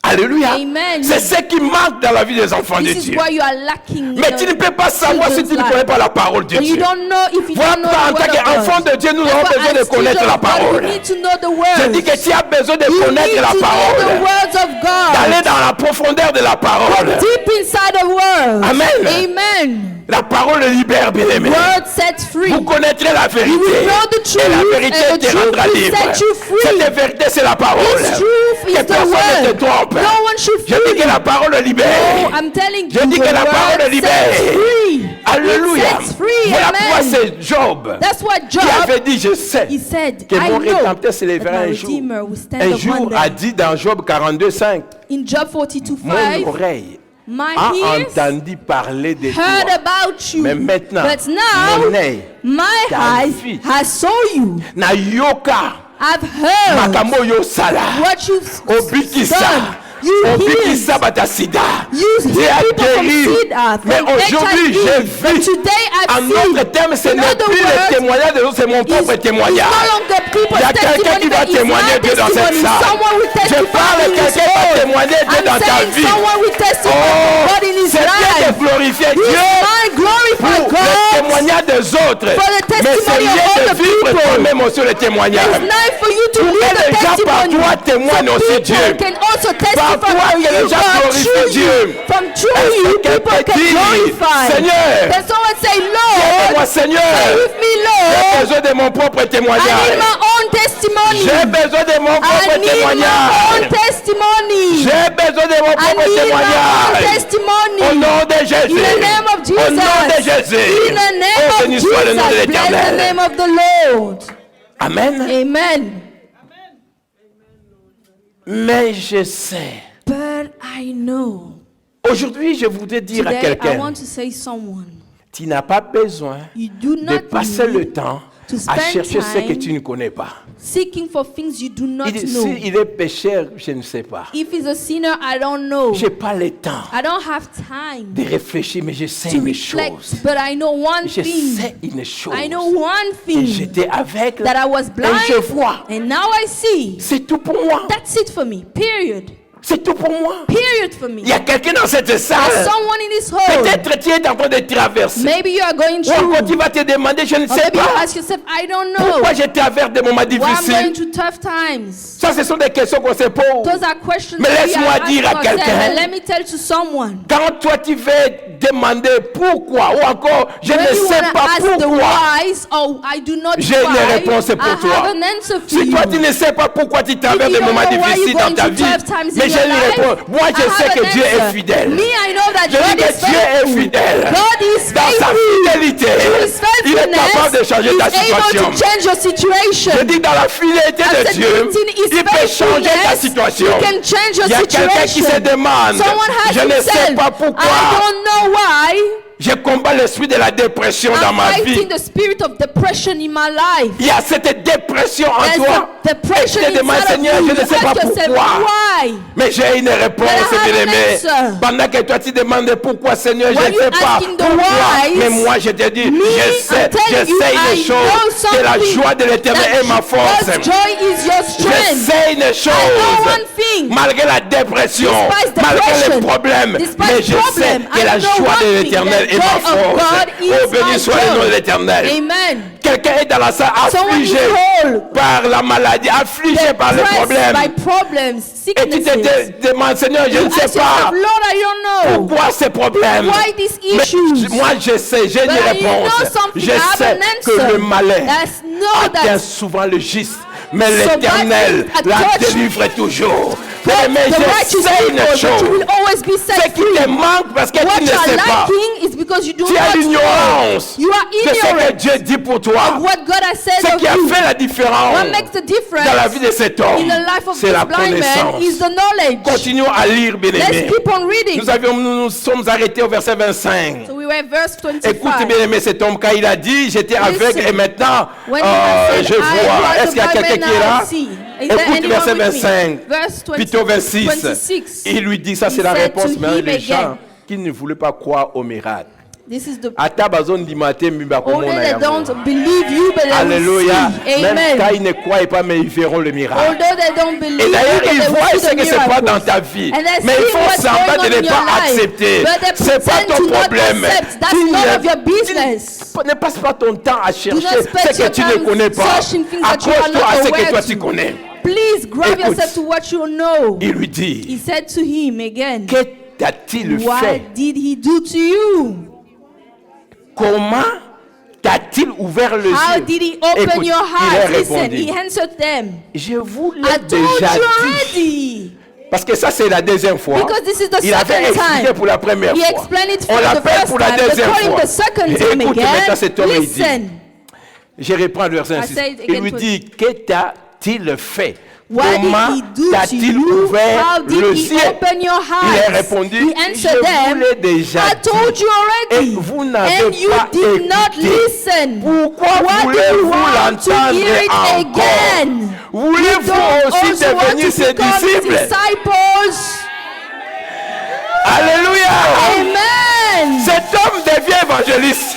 Alléluia. Amen. C'est ce qui manque dans la vie des enfants de This is Dieu. why you are lacking. Mais tu ne peux pas savoir si tu ne connais pas la parole de And you Dieu. don't know if you Voilà don't know pourquoi en the tant word of qu'enfant God. de Dieu, nous avons Therefore, besoin de as connaître children la of God, parole. we need to know the Je words. dis que tu as besoin de You connaître need la to know the parole. words of God. D'aller dans la profondeur de la parole. Deep inside the word. Amen. Amen. La parole libère, bien-aimé. Word sets free. Vous connaîtrez la vérité. You will know the truth, Et la vérité and the te truth rendra will libre. set you free. Cette vérité, c'est la parole. This truth is Que the personne ne te word. trompe. No one should Je fool dis que you. la parole libère. Oh, I'm telling Je you, dis the que la parole word libère. sets free. Alléluia. It sets free. Voilà pourquoi Amen. c'est Job That's what qui Job, avait dit, je sais he said, que I mon know rédempteur se that lèvera my un jour. Redeemer will stand Un upon jour them. a dit dans Job 42:5, In Job mon 42:5, oreille my a ears entendu parler de heard toi. about you. Mais maintenant, But now, mon œil my t'a eyes vu. has saw you. na yoka I've heard makambo yo sala what you've obikisa done You healed. You healed people from SIDA, Mais from aujourd'hui, j'ai HIV. But vu. today I've En seen. d'autres termes, ce In n'est other plus le words, témoignage de l'autre, c'est mon propre It's témoignage. no longer Il people's y a quelqu'un qui testimony, va but it's témoigner my Dieu dans cette testimony. salle. Someone will Je testify parle in his quelqu'un qui va own. témoigner Dieu dans I'm ta saying vie. someone will testify Oh, God in his c'est bien de life. glorifier It's Dieu fine, glorify pour le God. témoignage des autres. For the Mais c'est testimony of bien all de the vivre people. toi-même aussi le témoignage. It's nice for you to Pour live que the les gens par testimony. toi témoignent So aussi people Dieu. can also testify Par toi from que les you, gens God, glorifient through Dieu. you. From through Est-ce you, que people quelqu'un can dit, glorify. Seigneur, Then someone say, moi Lord, Seigneur, say with me, j'ai Lord, besoin de mon propre I need témoignage. my own testimony. J'ai besoin de mon I propre need my own témoignage. testimony. J'ai besoin de mon I propre need my own témoignage. testimony. Au nom de Jésus. In the name of Jesus. Au nom de Jésus. In the name Oh, of béni soit le nom de Jesus. Bless the l'Éternel. name of the Lord. Amen. Amen. Mais je sais. But I know. Aujourd'hui, je voudrais dire à Today I quelqu'un, want to say someone. tu n'as pas besoin You do de not passer le need temps to à spend chercher ce que time tu ne connais pas. seeking for things you do not know. S'il est pécheur, je ne sais pas. If he's a sinner, I don't know. Je n'ai pas le temps I don't have time de réfléchir, mais je sais to une reflect. chose. But I know one Je thing. sais une chose. I know one Et thing. j'étais aveugle That I was et blind. je vois. And now I see. C'est tout pour moi. That's it for me. Period. C'est tout pour moi. Period for me. Il y a quelqu'un dans cette There's salle. someone in this hall. Peut-être tu es en train de traverser. Maybe you are going Ou through. encore tu vas te demander, je ne Or sais maybe you pas. ask yourself, I don't know. Pourquoi je traverse des moments Why I'm going difficiles? through tough times. Ça, ce sont des questions qu'on se pose. Those are questions Mais that we laisse-moi are dire à asking ourselves. quelqu'un. And let me tell to someone. Quand toi tu veux demander pourquoi, ou encore je When ne you sais want to pas ask the pourquoi, whys, oh, I do not j'ai une why, réponse pour I toi. have an answer for Si you. toi tu ne sais pas pourquoi tu traverses you des don't moments know why difficiles you're dans going ta through vie, tough times in mais j'ai your une life, réponse. Moi je I sais have que an Dieu est answer. fidèle. Me, I know that Je dis God que is Dieu est faithful. fidèle. God is Dans sa faithful. fidélité, His il est capable de faithfulness changer ta is able situation. to change your situation. Je dis dans la fidélité I de said, Dieu, in his il peut changer ta faithfulness, situation. He can change your Il y a quelqu'un qui se situation. demande, Someone has je ne sais himself, pas I pourquoi, don't know why. je combats l'esprit de la dépression dans I'm ma vie. fighting the spirit of depression in my life. Il y a cette dépression en There's toi. a depression Et tu te demandes, inside of Seigneur, you. je ne sais You pas ask yourself, pourquoi. why? Mais j'ai une réponse, But I have an bien-aimé. answer. Pendant que toi tu demandes pourquoi, Seigneur, je When ne you sais pas asking the pourquoi. whys, Mais moi, je te dis, me, je sais I'm telling you, une I chose, know que la something, joie de l'Éternel that est ma force. God's joy is your Je strength. sais une I know chose, one thing. malgré la dépression, Despite malgré les depression, problèmes, despite mais je sais problem, que I la know joie one de thing, l'Éternel the est ma joy of force. God is Oh, béni my soit le nom de joy. l'Éternel. Amen. Quelqu'un est dans la salle Someone is affligé whole, par la maladie, affligé par les pressed problèmes. by problems, Et tu sicknesses. te demandes, Seigneur, je You ne sais ask pas yourself, Lord, I don't know. pourquoi ces problèmes. Why these Mais issues? moi, je sais, j'ai une But I know réponse. something, Je I have sais an que answer. le malin That's know atteint that souvent le juste, mais So l'Éternel bad things la are touched. délivre toujours. But Mais the je righteous sais people, une but you chose. will always be Ce set qui free. te manque parce que What tu ne you are sais pas. lacking is because you do Tu as not know. l'ignorance You are de ce que ignorant Dieu dit pour of toi. what God has said Ce of qui a you. fait la différence What makes the difference dans la vie de cet homme, in the life of c'est this la blind man connaissance. is the knowledge. Continuons à lire, bien Let's aimé. keep on reading. Nous sommes arrêtés au verset 25. So we were at verse 25. Écoutez bien aimé cet homme quand il a dit j'étais aveugle et maintenant When he has said, je I vois. was Est-ce qu'il y a a quelqu'un blind qui est man, là? now I see. Is there Écoute anyone verset with me? 25, Verse 20, plutôt 26. 26. Il lui dit, ça c'est He la said réponse, to mais him les again. gens qui ne voulaient pas croire au miracle. This is the Ata bazon di matin mi ba only komo na they yango. don't believe you, but they will Alléluia. see. Même quand Amen. ils ne croient pas, mais ils verront le miracle. Although they don't believe Et you, d'ailleurs, but ils they will voient see ce the que c'est pas dans miracles. ta vie. And they Mais see ils font what's semblant going de on ne in pas your life. accepter. But they C'est pas pretend ton to not problème. accept. That's Tu none ne- of your business. Ne passe pas ton temps à chercher not spend ce que your tu ne time connais pas. searching things that you are Accroche-toi not à ce que aware toi to. tu connais. Please grab Écoute. yourself to what you know. Il lui dit, He said to him again, que t'a-t-il what fait? did he do to you? Comment t'a-t-il ouvert le How yeux? did he open Écoute, your il heart? a Listen, répondu, he answered them. je vous I l'ai told déjà you dit. already. Parce que ça, c'est la deuxième fois. Because this is the Il avait second expliqué time. pour la première He fois. explained it On for the l'appelle first pour la time. They deuxième call him fois. the second Et time écoute maintenant again. cet homme, il dit, Listen. je reprends le verset I 6. say it Il again lui for- dit, que t'a-t-il fait? What Comment did he do to t'a-t-il you? ouvert How did le he ciel? open your Il heart? a répondu, He je answered vous them, l'ai déjà I told dit. you Et already. vous n'avez And you pas did not écouté. listen. Pourquoi What do you voulez-vous want to l'entendre hear it encore? again? Voulez-vous Don't aussi also want devenir to ses become disciples? disciples? Alléluia. Amen. Cet homme devient évangéliste.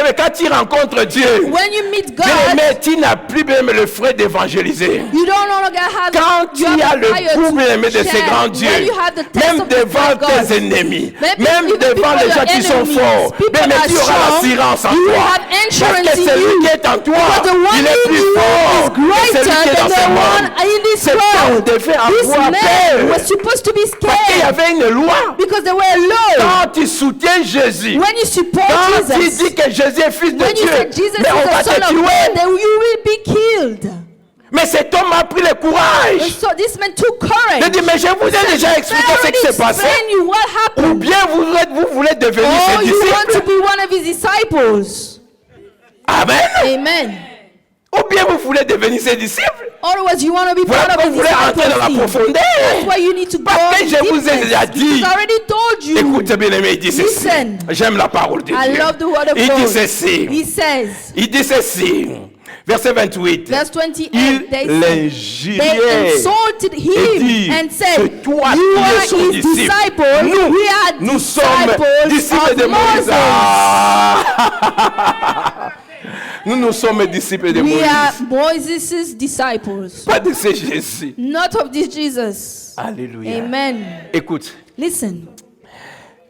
Mais quand tu rencontres Dieu, When you meet God, bien-aimé, tu n'as plus même le frais d'évangéliser. you don't no longer have Quand tu you have as the le fire goût, to bien-aimé, de ces share. grands When dieux, you have the taste même of the devant God, tes ennemis, maybe même even devant before les gens your qui sont enemies, forts, people bien, mais are tu auras strong, l'assurance en you will toi. have Parce insurance que in celui you. qui est en toi, But the one il est in plus you fort is que celui greater qui est than dans the ce one monde. in this Cet homme world. devait This avoir man peur. was supposed to be Parce qu'il y scared avait une loi. because there were a law. Quand tu soutiens Jésus, When you support quand tu Jesus, dis que Jésus est fils de when you Dieu, say Jesus mais on is va the Son te of tuer. God, then you will be killed. Mais cet homme a pris le courage So this man took courage. de dire, mais je vous ai déjà expliqué ce qui s'est passé. Explain you what Ou happened. bien vous voulez devenir Oh, ses you want to disciples. be one of his disciples. Amen. Amen. Ou bien vous voulez devenir ses disciples. Otherwise, you want to be Voilà part pourquoi of vous his voulez entrer dans la disciples. profondeur. That's why you need to go Parce que je in vous ai deepness. déjà dit. Because I already told you. Écoute bien aimé, il dit ceci. Listen. J'aime la parole de I Dieu. love the word of Il God. dit ceci. He says, Il dit ceci. Verset 28. verse 28, Il they l'injuriait. insulted Et him dit, and said, c'est toi you qui es are son his disciple. disciple, Nous, we are nous sommes disciples of de Moïse. Moses. Nous sommes disciples de We Moïse. are Moses' disciples, Pas de ce Jésus. not of this Jesus. Alléluia. Amen. Écoute, Listen,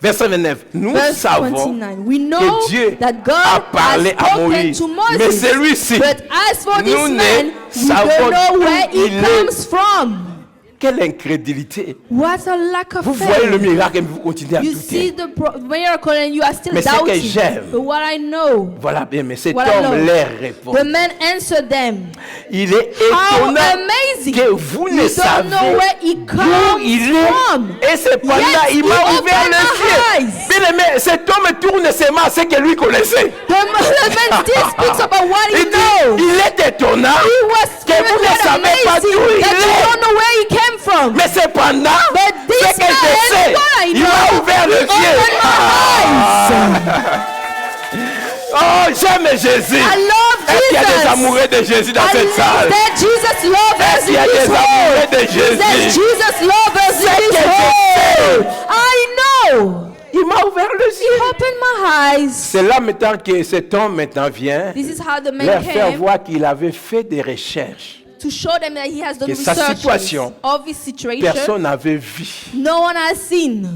verset 29. Nous verse savons 29. We know que Dieu that God a parlé has à spoken Moïse. to Moses. Mais celui-ci, But as for this nous ne man, we savons don't know where d'où he il est. comes from. quelle incrédulité. What a lack of Vous voyez le faith. miracle et vous continuez à You see douter. the miracle and you are still Mais ce que doubting. j'aime, But what I know, voilà bien, mais cet what I homme know, leur répond. the man answered them. Il est How étonnant amazing! que vous You ne don't know savez where he d'où comes il from. est. Et cependant, Yet il he m'a ouvert opened les my yeux. eyes. Bien aimé, cet homme tourne ses mains à ce que lui connaissait. The man still speaks about what he Il dit, knows. il est étonnant He was que vous ne quite savez pas d'où amazing il that you est. don't know where he came from. Mais cependant, But ce this que je sais, man, what I il m'a know, ouvert les yeux. opened my eyes. Oh, j'aime Jésus. I love Est-ce qu'il y a des Jesus. amoureux de Jésus dans I cette love salle? that Jesus loves Est-ce us qu'il y in a this des amoureux de home. That Jésus? Jesus loves us in C'est this que je home. I know. Il m'a ouvert les yeux. Open my eyes. C'est là maintenant que cet homme maintenant vient This is how the man leur faire came voir qu'il avait fait des recherches. to show them that he has done Que sa research situation, of his situation. Personne n'avait vu. No one has seen.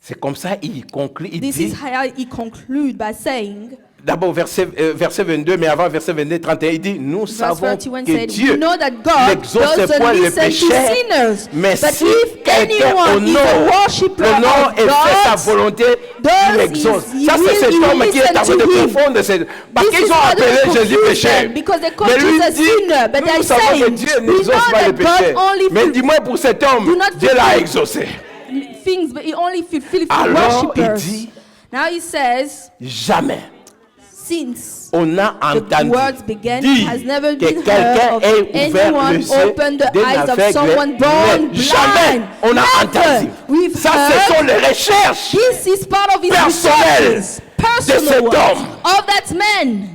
C'est comme ça il conclut, il This dit, is how he concludes by saying, d'abord verset 22, mais avant verset 22, 31, il dit, nous verse savons 31 que said, Dieu we know that God n'exauce doesn't point le listen to péché, sinners. mais But si if quelqu'un anyone is a honore worshipper le nom of et fait sa God, volonté, does il l'exauce. he Ça c'est will- cet he will homme qui est en train listen de to him. confondre. Parce This qu'ils is ont how they appelé Jésus confuse pécheur. them, because they call Mais lui Jesus dit, sinner, but nous they're savons que saying, Dieu we know n'exauce pas le that God péché. only Mais dis-moi pour cet homme, do not Dieu l'a fulfill exaucé. things, but he only fulfills Alors il worshippers. dit, Now he says, jamais since on a the entendu words began, dire has never que been heard quelqu'un of ait ouvert anyone les yeux open the d'un eyes of aveugle. someone born Mais jamais blind. on a Never. entendu. We've Ça, ce sont heard. les recherches This is part of his personnelles researches, de personal cet ones, homme. of that man.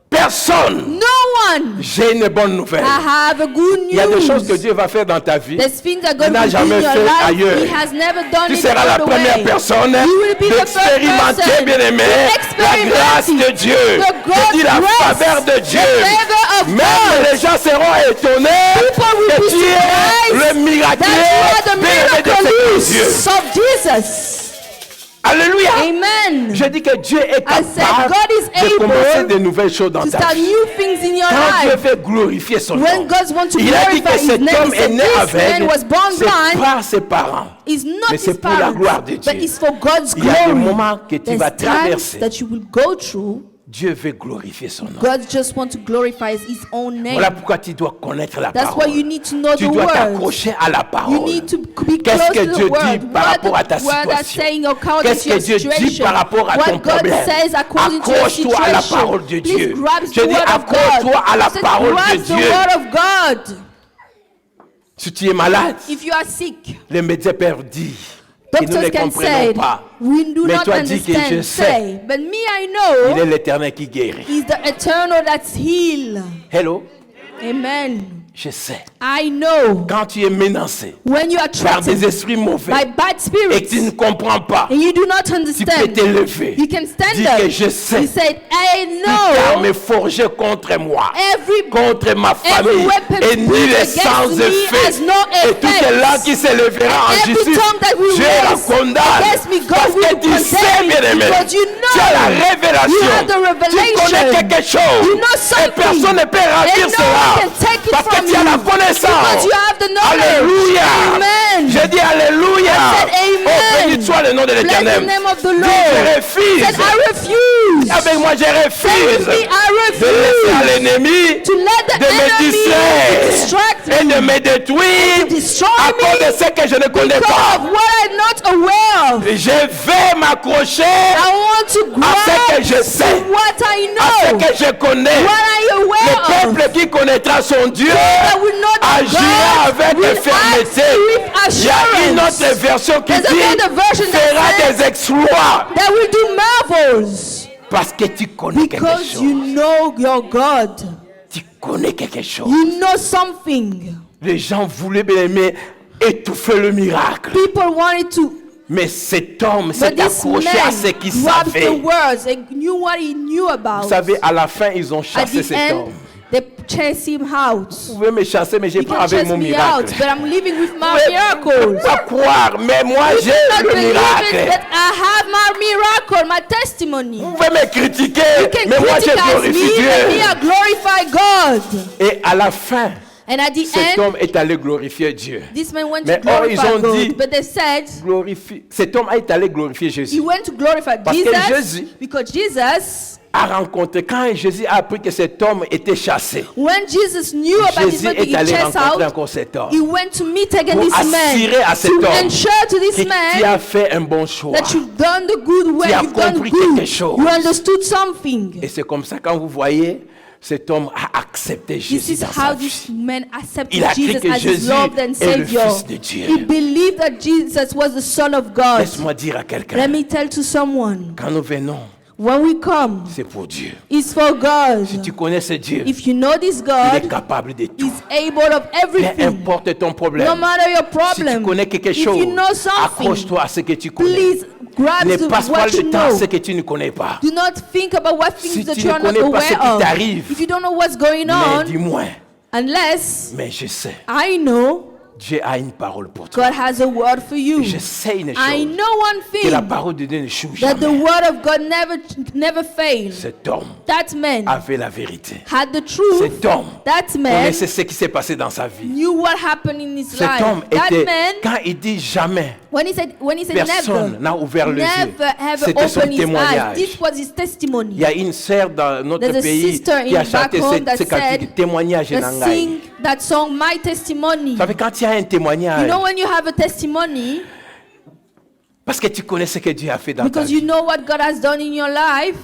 Personne. No one. J'ai une bonne nouvelle. I have a good news. Il y a des choses que Dieu va faire dans ta vie. There's things that Il God n'a will do in jamais your fait life. ailleurs. He has never done Tu it seras la all the première way. personne You will be the first d'expérimenter, person bien-aimé, to la grâce de experience Dieu. the Je God's dis la grace, faveur de Dieu. the favor of Même God. les gens seront étonnés People will que be tu es surprised le that miraculeux you are the bien-aimé de ces Dieu. miraculous of Jesus. Alléluia. Amen. Je dis que Dieu est I said capable God is de commencer able de nouvelles choses dans to ta start vie. new things in your Quand Dieu life. veut glorifier son nom, When God wants to il a dit glorify que His cet name, homme He est said né this aveugle, man was born c'est blind. pas ses parents. It's not Mais his c'est pour la parents, gloire de but Dieu. it's for God's Il y a des glory. moments que tu There's vas times traverser. that you will go through. Dieu veut glorifier son nom. God just wants to glorify His own name. Voilà pourquoi tu dois connaître la That's why parole. you need to know Tu the dois words. t'accrocher à la You parole. need to be Qu'est-ce close que to Dieu the word. dit par rapport à ta What the word is situation? saying according Qu'est-ce to que your Dieu dit situation. par rapport à ton What God problème? says according to your Accroche-toi à la situation. parole de Please Dieu. grab Je the dis word of accroche-toi God. à la I said, parole de grab the Dieu. word of God. Si tu es malade, If you are sick, les médecins peuvent dire que nous ne doctors can comprenons say, pas. we do Mais not toi dis que je understand. sais. Say, but me I Il est know l'Éternel qui guérit. He's the eternal that's healed. Hello? Amen. je sais. I know Quand tu es menacé when you are par des threatened esprits mauvais by bad et que tu spirits ne comprends pas, and you do not tu peux understand, t'élever. you can stand Dis up. que je sais. You said, I Car know me forger contre moi, every contre ma famille, weapon et ni built les against sans me effet. has no Et tout effect. cela qui s'élèvera en Every justice, tongue that will Dieu la raise condamne. against me, God Parce will que tu sais, condemn me, bien-aimé, because you tu as la know, révélation. you have the Tu revelation. connais quelque chose. You know Et something. personne ne peut ravir And no cela. one can take it Parce que from tu as la you. connaissance. Because you have the knowledge. Alléluia. Amen. Je dis Alléluia. I said amen. Oh, béni soit le nom de Bless the l'Éternel. name of the Dis, Lord. je refuse. Said, I refuse. Avec moi, je refuse Say with me, I de laisser à refuse l'ennemi to let the de me enemy distraire distract et me de me détruire to destroy à me cause de ce que je ne connais because pas. of what I'm not aware of. Je vais m'accrocher I want to à ce que grab je sais, to what I à ce know. que je connais. What are you aware of? Le peuple qui connaîtra son Dieu That will not agira avec will fermeté. act with Il y a une assurance. autre version qui There's dit another version that fera says des exploits that will do marvels parce que tu connais quelque because chose. you know your God. Tu connais quelque chose. You know something. Les gens voulaient bien aimer étouffer le miracle. People wanted to, Mais cet homme but s'est this accroché à ce man qu'il grabbed savait. the words and knew what he knew about. Vous savez, à la fin, ils ont At chassé the cet end, homme. they chased him out. Vous pouvez me chasser, mais j'ai You pas can avec chase mon me miracle. out, but I'm living with Vous my pouvez miracles. pas croire, mais moi You j'ai cannot le believe it, miracle. but I have my miracle, my testimony. Vous pouvez me critiquer, You can mais moi j'ai criticize glorifié me, but me Dieu. I glorify God. Et à la fin, And at the cet end, homme est allé glorifier Dieu. this man went Mais to or, ils glorify ont dit- God. But they said Cet homme est allé glorifier he Jésus. went to glorify Parce que Jesus Jésus- because Jesus, A rencontré, quand Jésus a appris que cet homme était chassé, when Jesus knew about this Jésus man est being allé chased rencontrer out, encore cet homme. he went to meet again Pour this assurer à man cet to homme ensure to this qui man a fait un bon choix. that you've done the good way, Tu as you've done compris good, quelque chose. you understood something. Et c'est comme ça, quand vous voyez, cet homme a accepté This Jésus is dans how sa this vie. man accepted Il a cru Jesus que as his Jésus Lord and est le Savior. Fils de Dieu. He believed that Jesus was the Son of God. Laisse-moi dire à quelqu'un, Let me tell to someone, quand nous venons, when we come, c'est pour Dieu. it's for God. Si tu connais ce Dieu, If you know this il est God, capable de tout. He's able of Peu everything. importe ton problème. No matter your Si tu problem, connais quelque if chose, you know something, accroche-toi à ce que tu connais. please grab Ne to passe pas what le you temps à know. ce que tu ne connais pas. Do not think about what things Si that tu you ne are not connais pas ce aware qui of. t'arrive, If you don't know what's going Mais on, dis-moi, unless mais je sais, I know Dieu a une parole pour toi. God has a word for you. Je sais une I chose, know one que la thing, parole de Dieu ne change that the jamais. word of God never fails. Cet homme That man avait la vérité. had the truth. Cet homme That man connaissait ce qui s'est passé dans sa vie. knew what happened in his Cet homme life. That était, man, quand il dit jamais, when he said personne never, n'a ouvert les yeux. never ever C'était son opened his eyes. témoignage. This was his Il testimony. y a une sœur dans notre There's a pays sister qui a in back chanté home that ce cantique, said, témoignage that en sing that song, My Testimony. Vous savez, quand il y a un You témoignage, know when you have a testimony, parce que tu connais ce que Dieu a fait dans ta because you vie. know what God has done in your life.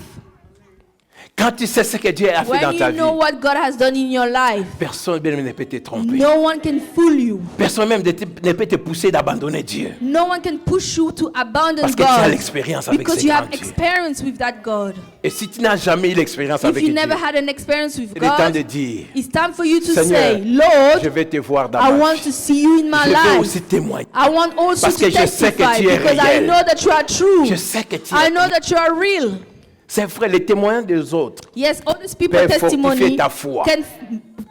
Quand tu sais ce que Dieu a fait dans When ta you vie, know what God has done in your life, personne même ne peut te tromper. no one can fool you. Personne même ne peut te pousser d'abandonner Dieu. No one can push you to abandon Parce que tu as God l'expérience avec because ce you grand have Dieu. experience with that God. Et si tu n'as jamais eu l'expérience If avec you Dieu, never had an experience with il est temps de God, dire, it's time for you to Seigneur, say, Lord, je vais te voir dans I ma want vie. to see you in my Je vais life. aussi témoigner. I want also Parce to que je sais que testify tu es because I réel. know that you are true. Je sais que tu I es. know that you are real. C'est vrai, les témoins des autres. Yes, all these people's Peuvent fortifier testimony ta foi. can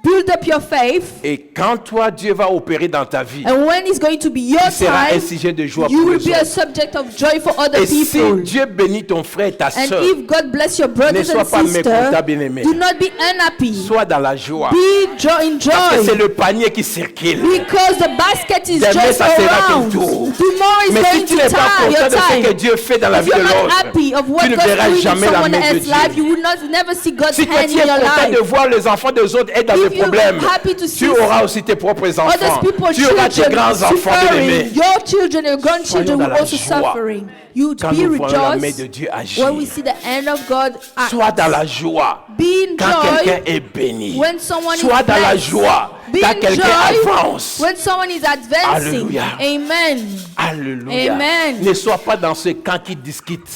build up your faith. Et quand toi, Dieu va opérer dans ta vie, And when it's going to be your tu seras un time, sujet de joie you pour will les be a autres. subject of joy for other Et si people. Dieu bénit ton frère et ta And soeur, if God bless your ne brothers sois and pas mécontent, sisters, bien-aimé. do not be unhappy. Sois dans la joie. Be in Parce que c'est joy. le panier qui circule. Because the basket is Demain, just ça sera ton around. tour. Tomorrow is Mais si going tu to n'es pas tie your content de ce que time. Dieu fait dans la If vie de you're not l'autre, happy of what tu ne God's verras doing in jamais la someone main de else's life, Dieu. you will never see God's Si toi hand tu in es your content de life. voir les enfants des autres être dans If des you're problèmes, happy to tu see auras aussi tes propres enfants. Other people's Tu auras tes children grands-enfants bien-aimés. suffering. Your children and grandchildren Soyons dans will la also joie suffering. You quand be nous voyons la main de rejoiced Dieu agir. when we see the hand of God act. Sois dans la joie Be in quand joy quelqu'un est béni. when someone is Sois dans la blessed. joie Be quand in quelqu'un joy avance. when someone is advancing. Alléluia. Amen. Alléluia. Amen. Ne sois pas dans ce camp qui discute.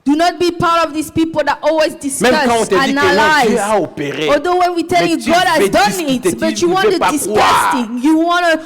Do not be part of these people that always discuss, Même quand on te dit que non, Dieu a analyze. opéré. Although when we tell Mais you tu God has veux done discuter, it, but tu you ne want veux to pas discuss croire. it. You want to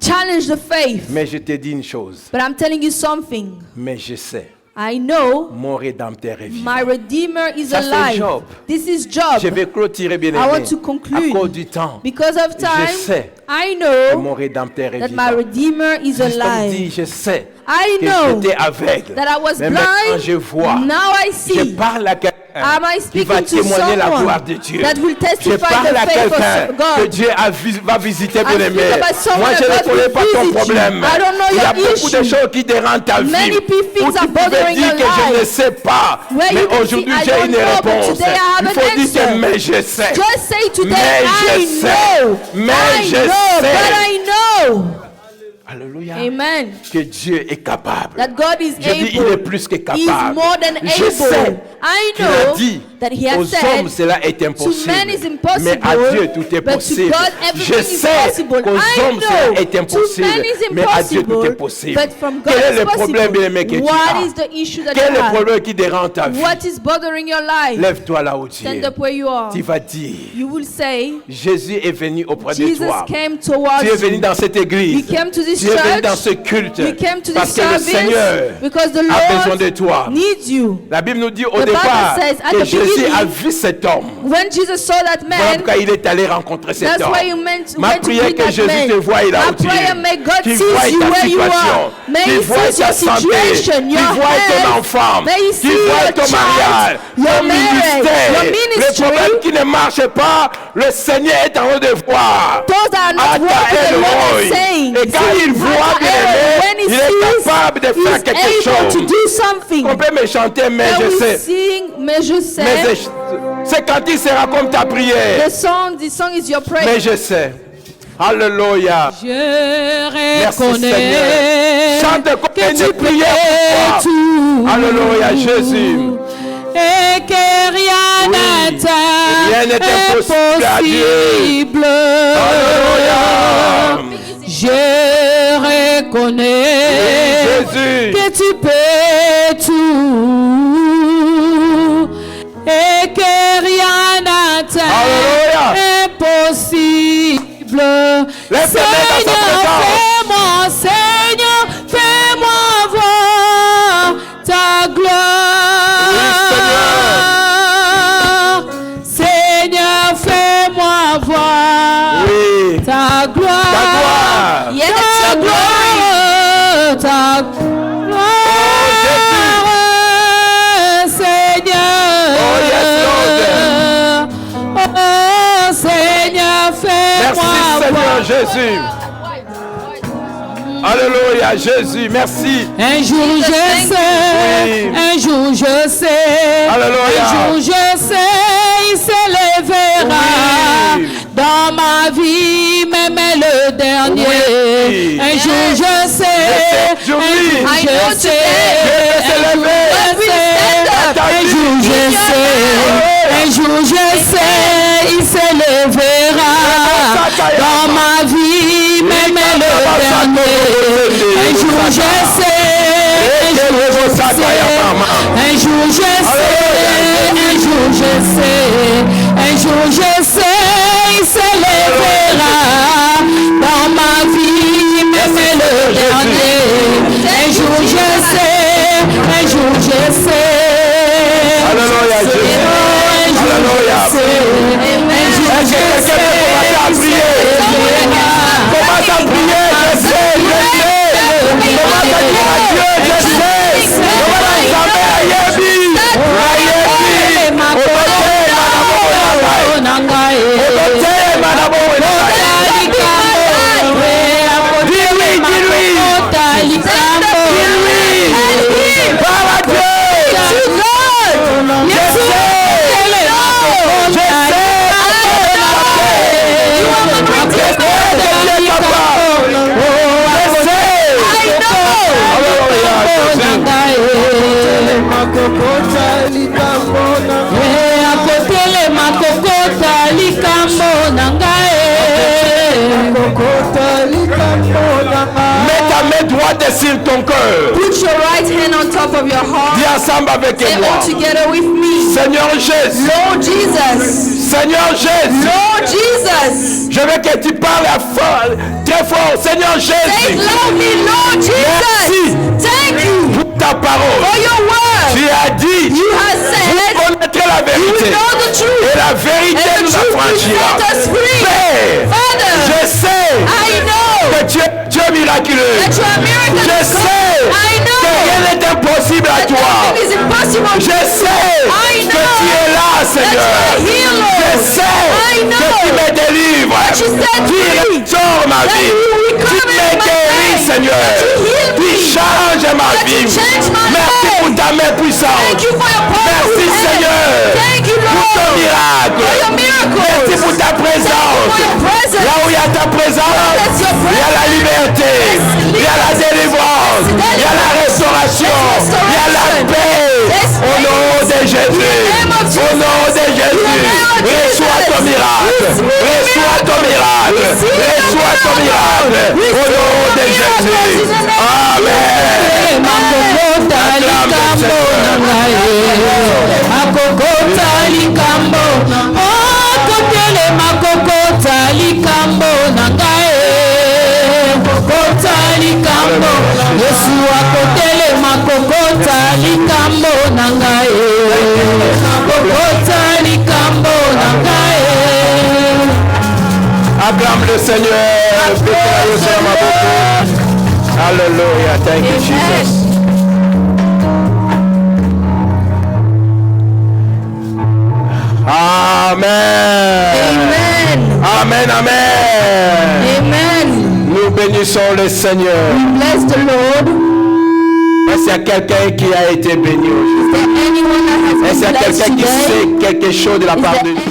challenge the faith. Mais je te dis une chose. But I'm telling you something. Mais je sais, I know mon Rédempteur est vivant. my Redeemer is Ça, c'est alive. Job. This is Job. Je vais clôturer, bien I aimé. want to À conclude. cause du temps, Because of time, je sais I que know mon Rédempteur est that vivant. my Redeemer is Juste comme alive. dit, je sais I que know j'étais aveugle. that I was Mais maintenant, blind. je vois. Now I Je see. parle à quelqu'un Am I qui va speaking to témoigner la someone gloire de Dieu. that will Je testify parle the à faith quelqu'un of God? que Dieu va visiter, bien I aimé. speak about someone Moi, je that ne God connais will pas ton visit you. problème. I don't know Il y a your beaucoup de issue. choses qui dérangent ta vie. Many things Où tu are pouvais bothering dire your que je ne life. sais pas. Where Mais you can aujourd'hui, see, I j'ai don't une know, but réponse. today I have Il an faut dire que answer. mais je sais. Just say today, Mais je I sais. know. Mais I je know, sais. but I know. Alléluia. Amen. Que Dieu est capable. That God is Je dis, il able. est plus que He is capable. more than Je sais able. I qu'il a know dit, that He has aux said, hommes cela est to impossible, men is impossible, mais à Dieu tout est but to possible. God Je everything is sais possible. qu'aux I hommes cela know est to impossible, men is mais à Dieu tout est impossible, possible. but from God Quel est it's le problème, bien aimé, que possible. tu What as? is the issue that Quel est you le have? problème qui dérange ta vie? What is bothering your life? Lève-toi là où tu es. Stand up where you are. Tu vas dire, You will say, Jésus est venu auprès de Jesus toi. came towards Tu es venu you. dans cette église. He came to this Tu es venu dans church. ce culte. He came to Parce this que le service Seigneur because the a besoin de Lord toi. needs you. La Bible nous dit au The Bible départ says at que the Jésus beginning, a vu cet homme. When Jesus saw that Voilà man, pourquoi il est allé rencontrer cet that's homme. why you meant Ma went to prière meet que that Jésus man. te voie là My où tu prayer, es. may God Qu'il sees voie you ta where you situation. are. May Qu'il He voie sees ta your santé. situation, Qu'il your voie ton health. enfant. May He see Qu'il voie your ton mariage. child, your Ton marriage, ministère. your Le ministry. problème qui ne marche pas, le Seigneur est en train de voir. Those that are not Atta working, the Lord Elroy. is saying. Et quand il voit, bien When aimé, He il est sees, capable de faire quelque He's able to chose. do something. On peut me chanter, mais I je will sais. sing, mais je sais. Mais ce cantique sera comme ta prière. The song is your prayer. Mais je sais. Alléluia. Je Merci reconnais Seigneur. Chante comme que une tu prière peux pour toi. tout. Alléluia, Jésus. Et que rien Oui. Rien n'est n'est impossible à Dieu. impossible. Alléluia. Je reconnais Oui, Jésus. que tu peux tout. Et que rien Alléluia. n'est impossible. Lève tes mains dans sa Seigneur, présence. fais-moi voir ta gloire. Seigneur, fais-moi voir Oui. ta gloire. Ta gloire. Yes, ta gloire. Ta gloire. Seigneur. Oh, yes, Oh, Seigneur, Merci fais-moi Seigneur voir. Jésus. Alléluia Jésus. Merci. Un jour je sais, Oui. un jour je sais, Alléluia. un jour je sais, il s'élèvera Oui. dans ma vie, même le dernier. Oui. Un jour je sais, Je sais, un jour I je know sais, today. un jour je sais, un jour je sais, un jour je sais, il s'élèvera dans ma vie, même le dernier. Un jour je sais, un jour je sais, un jour je sais, un jour je sais, un jour je sais, il s'élèvera dans ma vie, même le dernier. Un jour je sais, un jour je sais. Alléluia Jésus. Alléluia. Est-ce que quelqu'un peut commencer à prier? Commence à prier, je sais, je sais. Commence à dire à Dieu, je sais. Commence à jamais à Yebi. À Yebi. Odote madame Odote. Dis-lui, dis-lui. Dis-lui. Parle à Dieu. Je sais. Je Mets ta main droite au-dessus de ton cœur. Put your right hand on top of your heart. Dis ensemble avec Say moi. all together with me. Seigneur Jésus. Lord Jesus. Seigneur Jésus. Lord Jesus. Je veux que tu parles très fort. Seigneur Say Jésus. loudly, Lord Jesus. Thank you Pour ta parole. for your word. Tu as dit. You have said Vous connaîtrez la you vérité. know the Et truth. la vérité And nous the truth will affranchira. set us free. Père, Father, je sais I know que tu es Dieu miraculeux. that you are miracle. Je sais I que know rien n'est impossible à that toi. nothing is impossible. Je sais I que know tu es là, that you Seigneur. are Je healer. sais I que know tu me délivres. that you set Tu free. restaures ma That vie. you Tu recover me my guéris, life. Seigneur. That you heal Tu me. changes ma That you vie. change my Merci life. pour ta main puissante. Thank you for your powerful Merci, hand. Seigneur, Thank you, pour ton Lord, miracle. for your miracles. Merci pour ta présence. For your presence. Là où il y a ta présence, That's your il y a la liberté, il y a la délivrance, il y a la restauration, il y a la paix. Au nom de Jésus, au nom de Jésus, reçois ton miracle, reçois ton miracle, reçois ton miracle. Au nom de Jésus. Amen. Makokota likambo nangaye. Makokota likambo. Oh, kotele makokota likambo nangaye. Makokota likambo. Yesu akotele makokota likambo nangaye. Makokota likambo nangaye. Acclame le Seigneur. Hallelujah. Thank you, Jesus. Amen. Amen. Amen. Amen. Amen. Nous bénissons le Seigneur. Bless the Lord. Est-ce qu'il y a quelqu'un qui a été béni aujourd'hui? Is there anyone that has Est-ce qu'il y a been blessed quelqu'un qui today? sait quelque chose de la Is part there de Dieu?